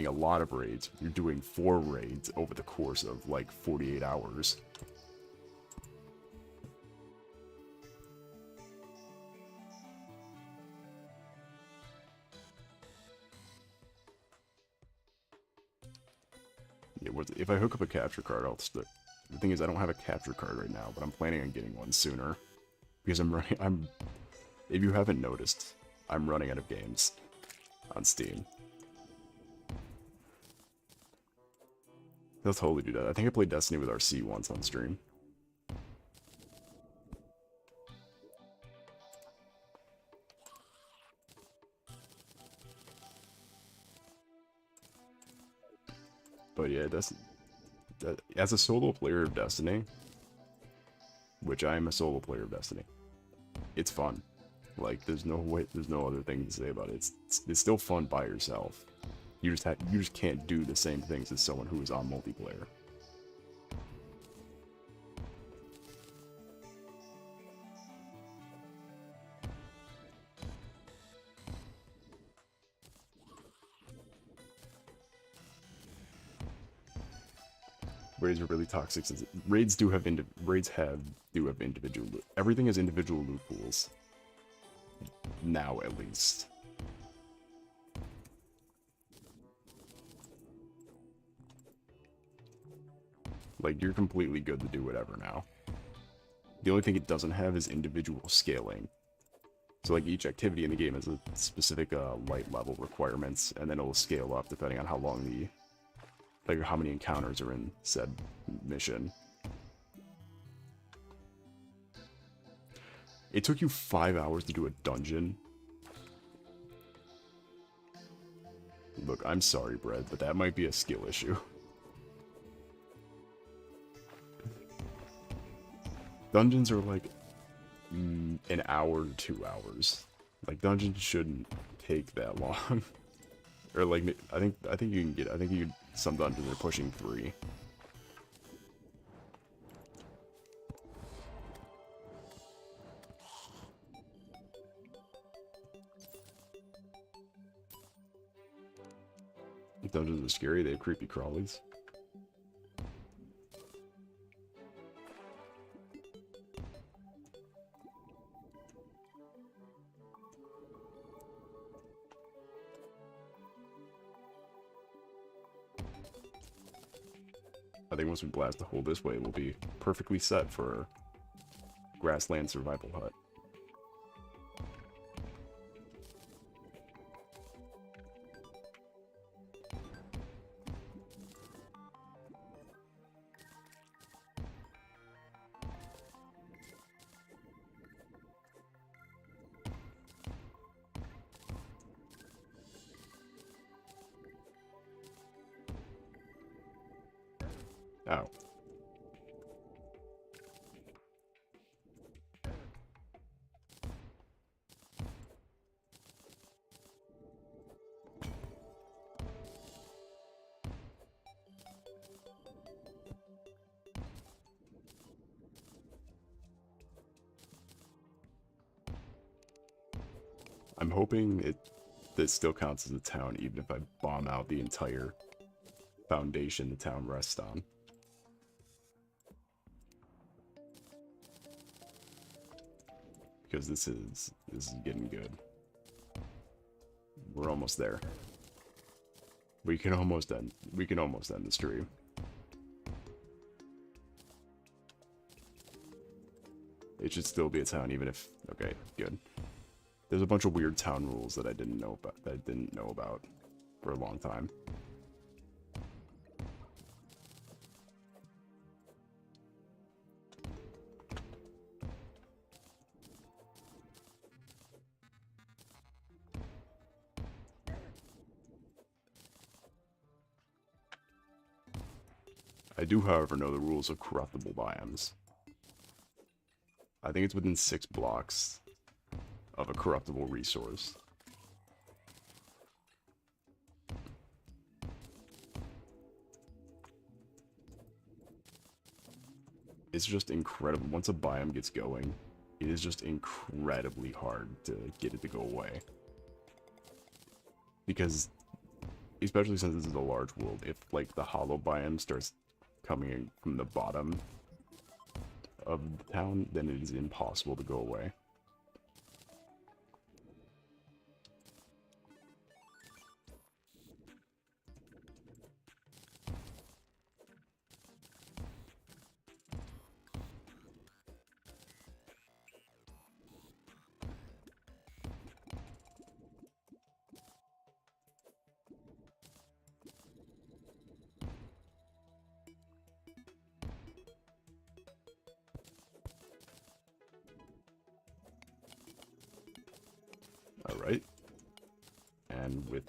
a lot of raids, you're doing 4 raids over the course of, like, 48 hours. If I hook up a capture card, I'll stick. The thing is, I don't have a capture card right now, but I'm planning on getting one sooner. Because if you haven't noticed, I'm running out of games on Steam. They'll totally do that. I think I played Destiny with RC once on stream. But yeah, as a solo player of Destiny, which I am a solo player of Destiny, it's fun. Like, there's no other thing to say about it. It's still fun by yourself. You just can't do the same things as someone who is on multiplayer. Raids are really toxic. Raids do have individual loot. Everything has individual loot pools. Now, at least. Like, you're completely good to do whatever now. The only thing it doesn't have is individual scaling. So, like, each activity in the game has a specific light level requirements, and then it will scale up depending on how long like, how many encounters are in said mission. It took you 5 hours to do a dungeon. Look, I'm sorry, Brett, but that might be a skill issue. Dungeons are like... an hour to 2 hours. Like, dungeons shouldn't take that long. Or like, I think you can get, I think you some dungeons are pushing 3. Dungeons are scary, they have creepy crawlies. I think once we blast the hole this way, we'll be perfectly set for a grassland survival hut. Ow. I'm hoping this still counts as a town, even if I bomb out the entire foundation the town rests on. Because this is getting good. We're almost there. We can almost end the stream. It should still be a town, even if, okay, good. There's a bunch of weird town rules that I didn't know about for a long time. I do, however, know the rules of corruptible biomes. I think it's within 6 blocks of a corruptible resource. It's just incredible. Once a biome gets going, it is just incredibly hard to get it to go away. Because, especially since this is a large world, if like the hollow biome starts coming in from the bottom of the town, then it is impossible to go away. Alright. And with...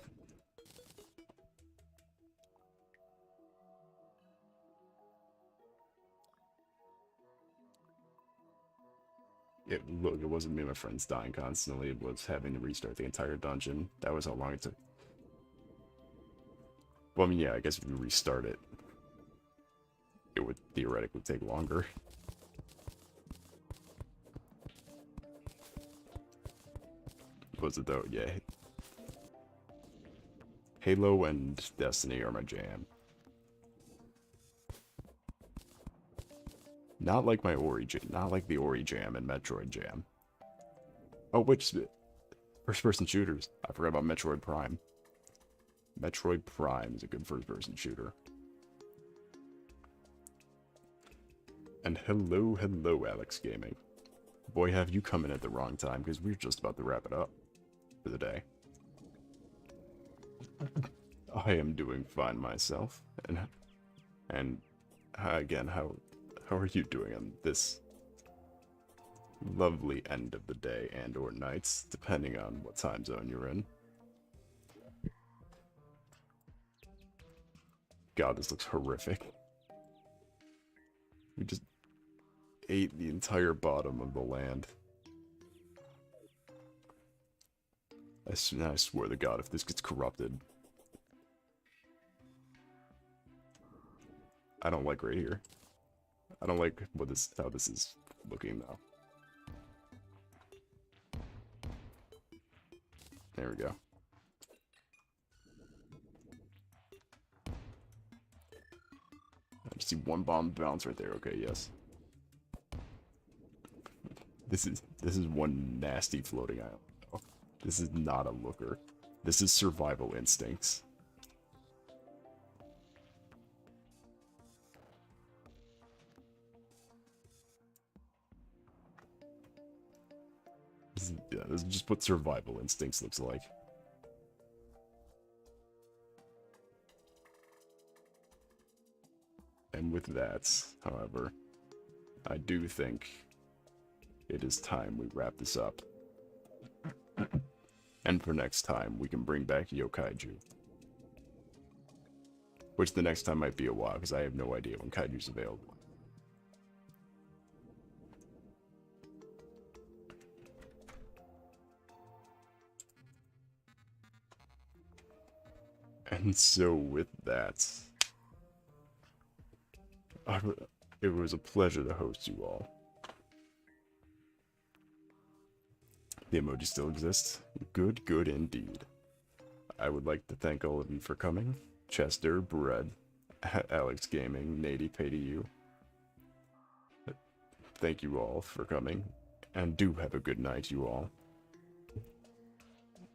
Look, it wasn't me and my friends dying constantly, it was having to restart the entire dungeon. That was how long it took. Well, I mean, yeah, I guess if you restart it, it would theoretically take longer. Was it though? Yeah. Halo and Destiny are my jam. Not like my Ori jam, not like the Ori jam and Metroid jam. Oh, which first-person shooters? I forgot about Metroid Prime. Metroid Prime is a good first-person shooter. And hello, Alex Gaming. Boy, have you come in at the wrong time, because we're just about to wrap it up for the day. I am doing fine myself, and again, how are you doing on this lovely end of the day and or nights, depending on what time zone you're in? God, this looks horrific. We just ate the entire bottom of the land. I swear to God, if this gets corrupted, I don't like right here. I don't like how this is looking now. There we go. I just see one bomb bounce right there. Okay, yes. This is one nasty floating island. Oh, this is not a looker. This is survival instincts. This is just what survival instincts looks like. And with that, however, I do think it is time we wrap this up. And for next time, we can bring back Yokaiju. Which the next time might be a while, because I have no idea when Kaiju's available. And so with that, it was a pleasure to host you all. The emoji still exists. Good, good indeed. I would like to thank all of you for coming. Chester, Bread, Alex Gaming, Nady Pay to You. Thank you all for coming. And do have a good night, you all.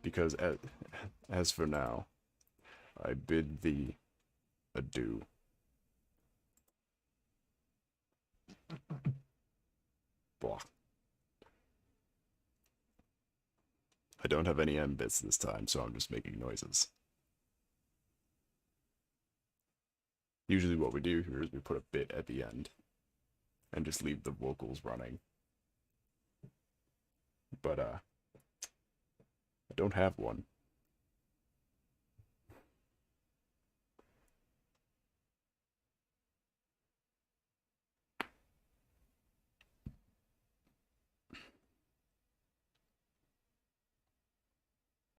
Because as for now, I bid thee adieu. Blah. I don't have any M bits this time, so I'm just making noises. Usually what we do here is we put a bit at the end and just leave the vocals running. But I don't have one.